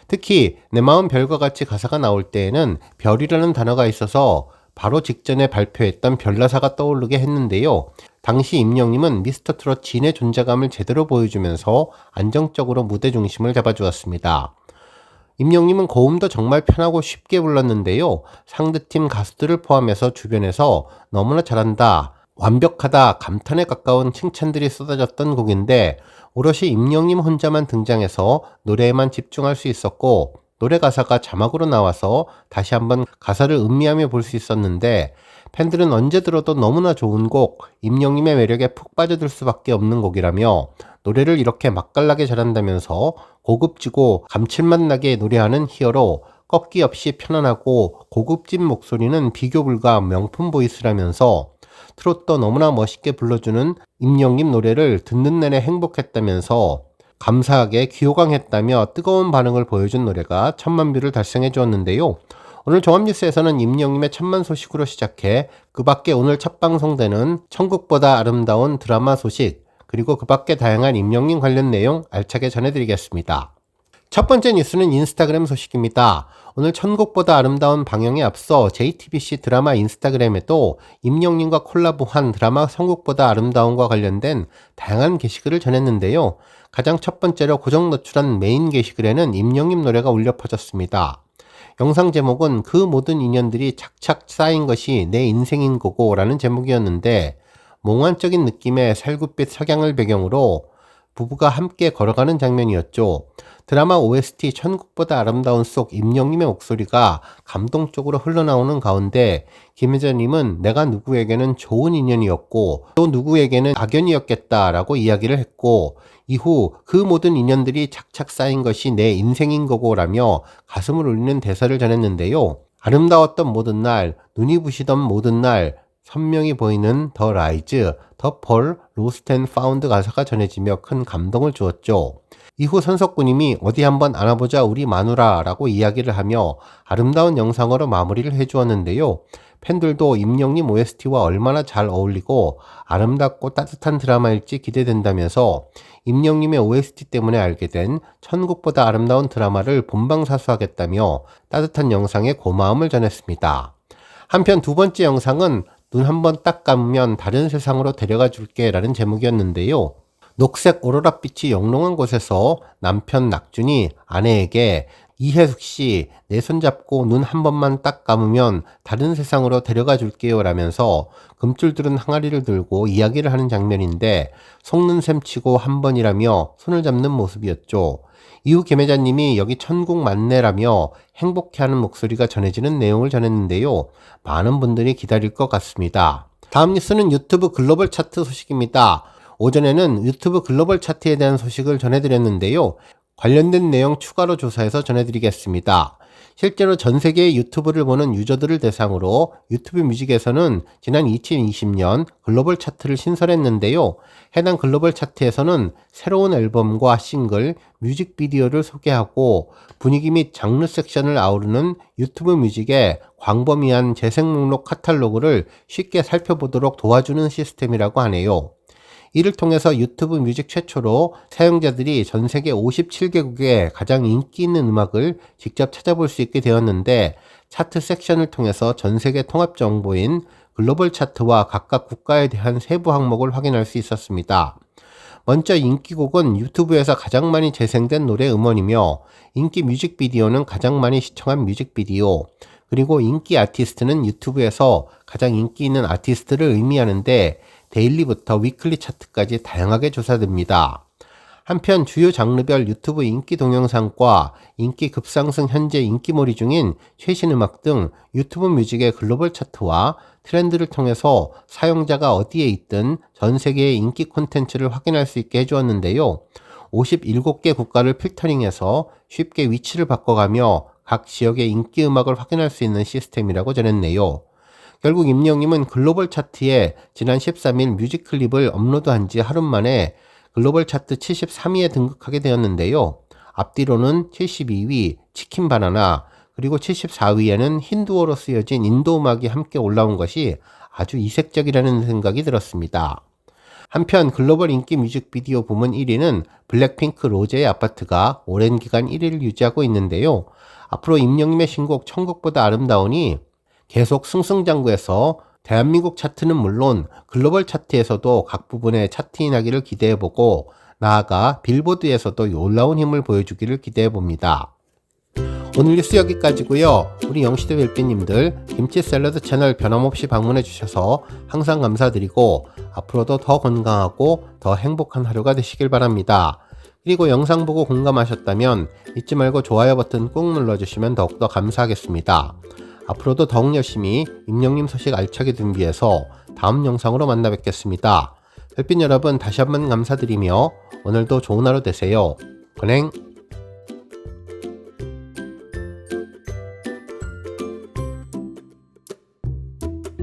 특히 내 마음 별과 같이 가사가 나올 때에는 별이라는 단어가 있어서 바로 직전에 발표했던 별나사가 떠오르게 했는데요. 당시 임영님은 미스터트롯 진의 존재감을 제대로 보여주면서 안정적으로 무대 중심을 잡아주었습니다. 임영님은 고음도 정말 편하고 쉽게 불렀는데요. 상대팀 가수들을 포함해서 주변에서 너무나 잘한다, 완벽하다, 감탄에 가까운 칭찬들이 쏟아졌던 곡인데, 오롯이 임영님 혼자만 등장해서 노래에만 집중할 수 있었고, 노래 가사가 자막으로 나와서 다시 한번 가사를 음미하며 볼 수 있었는데, 팬들은 언제 들어도 너무나 좋은 곡, 임영님의 매력에 푹 빠져들 수밖에 없는 곡이라며 노래를 이렇게 맛깔나게 잘한다면서 고급지고 감칠맛 나게 노래하는 히어로, 꺾기 없이 편안하고 고급진 목소리는 비교 불가 명품 보이스라면서 트롯도 너무나 멋있게 불러주는 임영님 노래를 듣는 내내 행복했다면서 감사하게 귀호강했다며 뜨거운 반응을 보여준 노래가 천만 뷰를 달성해 주었는데요. 오늘 종합뉴스에서는 임영님의 천만 소식으로 시작해 그 밖에 오늘 첫 방송되는 천국보다 아름다운 드라마 소식, 그리고 그 밖에 다양한 임영님 관련 내용 알차게 전해드리겠습니다. 첫 번째 뉴스는 인스타그램 소식입니다. 오늘 천국보다 아름다운 방영에 앞서 JTBC 드라마 인스타그램에도 임영님과 콜라보한 드라마 천국보다 아름다움과 관련된 다양한 게시글을 전했는데요. 가장 첫 번째로 고정 노출한 메인 게시글에는 임영님 노래가 울려 퍼졌습니다. 영상 제목은 그 모든 인연들이 착착 쌓인 것이 내 인생인 거고 라는 제목이었는데, 몽환적인 느낌의 살구빛 석양을 배경으로 부부가 함께 걸어가는 장면이었죠. 드라마 OST 천국보다 아름다운 속 임영님의 목소리가 감동적으로 흘러나오는 가운데 김혜자님은 내가 누구에게는 좋은 인연이었고 또 누구에게는 악연이었겠다라고 이야기를 했고, 이후 그 모든 인연들이 착착 쌓인 것이 내 인생인 거고 라며 가슴을 울리는 대사를 전했는데요. 아름다웠던 모든 날, 눈이 부시던 모든 날, 선명히 보이는 더 라이즈, 더 펄, 로스트 앤 파운드 가사가 전해지며 큰 감동을 주었죠. 이후 손석구님이 어디 한번 안아보자 우리 마누라 라고 이야기를 하며 아름다운 영상으로 마무리를 해주었는데요. 팬들도 임영님 OST와 얼마나 잘 어울리고 아름답고 따뜻한 드라마일지 기대된다면서 임영님의 OST 때문에 알게 된 천국보다 아름다운 드라마를 본방사수하겠다며 따뜻한 영상에 고마움을 전했습니다. 한편 두 번째 영상은 눈 한번 딱 감으면 다른 세상으로 데려가 줄게 라는 제목이었는데요. 녹색 오로라빛이 영롱한 곳에서 남편 낙준이 아내에게 이혜숙씨 내 손잡고 눈 한 번만 딱 감으면 다른 세상으로 데려가 줄게요 라면서 금줄 들은 항아리를 들고 이야기를 하는 장면인데 속는 셈 치고 한 번이라며 손을 잡는 모습이었죠. 이후 김혜자님이 여기 천국 맞네라며 행복해하는 목소리가 전해지는 내용을 전했는데요. 많은 분들이 기다릴 것 같습니다. 다음 뉴스는 유튜브 글로벌 차트 소식입니다. 오전에는 유튜브 글로벌 차트에 대한 소식을 전해드렸는데요. 관련된 내용 추가로 조사해서 전해드리겠습니다. 실제로 전 세계의 유튜브를 보는 유저들을 대상으로 유튜브 뮤직에서는 지난 2020년 글로벌 차트를 신설했는데요. 해당 글로벌 차트에서는 새로운 앨범과 싱글, 뮤직비디오를 소개하고 분위기 및 장르 섹션을 아우르는 유튜브 뮤직의 광범위한 재생 목록 카탈로그를 쉽게 살펴보도록 도와주는 시스템이라고 하네요. 이를 통해서 유튜브 뮤직 최초로 사용자들이 전 세계 57개국의 가장 인기 있는 음악을 직접 찾아볼 수 있게 되었는데, 차트 섹션을 통해서 전 세계 통합 정보인 글로벌 차트와 각각 국가에 대한 세부 항목을 확인할 수 있었습니다. 먼저 인기곡은 유튜브에서 가장 많이 재생된 노래 음원이며, 인기 뮤직비디오는 가장 많이 시청한 뮤직비디오, 그리고 인기 아티스트는 유튜브에서 가장 인기 있는 아티스트를 의미하는데 데일리부터 위클리 차트까지 다양하게 조사됩니다. 한편 주요 장르별 유튜브 인기 동영상과 인기 급상승 현재 인기몰이 중인 최신 음악 등 유튜브 뮤직의 글로벌 차트와 트렌드를 통해서 사용자가 어디에 있든 전 세계의 인기 콘텐츠를 확인할 수 있게 해주었는데요. 57개 국가를 필터링해서 쉽게 위치를 바꿔가며 각 지역의 인기 음악을 확인할 수 있는 시스템이라고 전했네요. 결국 임영님은 글로벌 차트에 지난 13일 뮤직 클립을 업로드한 지 하루 만에 글로벌 차트 73위에 등극하게 되었는데요. 앞뒤로는 72위 치킨 바나나, 그리고 74위에는 힌두어로 쓰여진 인도 음악이 함께 올라온 것이 아주 이색적이라는 생각이 들었습니다. 한편 글로벌 인기 뮤직비디오 부문 1위는 블랙핑크 로제의 아파트가 오랜 기간 1위를 유지하고 있는데요. 앞으로 임영님의 신곡 천국보다 아름다우니 계속 승승장구해서 대한민국 차트는 물론 글로벌 차트에서도 각 부분의 차트인하기를 기대해보고, 나아가 빌보드에서도 놀라운 힘을 보여주기를 기대해봅니다. 오늘 뉴스 여기까지고요. 우리 영시대 별빛님들 김치 샐러드 채널 변함없이 방문해주셔서 항상 감사드리고 앞으로도 더 건강하고 더 행복한 하루가 되시길 바랍니다. 그리고 영상 보고 공감하셨다면 잊지 말고 좋아요 버튼 꾹 눌러주시면 더욱더 감사하겠습니다. 앞으로도 더욱 열심히 임영님 소식 알차게 준비해서 다음 영상으로 만나 뵙겠습니다. 별빛 여러분 다시 한번 감사드리며 오늘도 좋은 하루 되세요. 건행!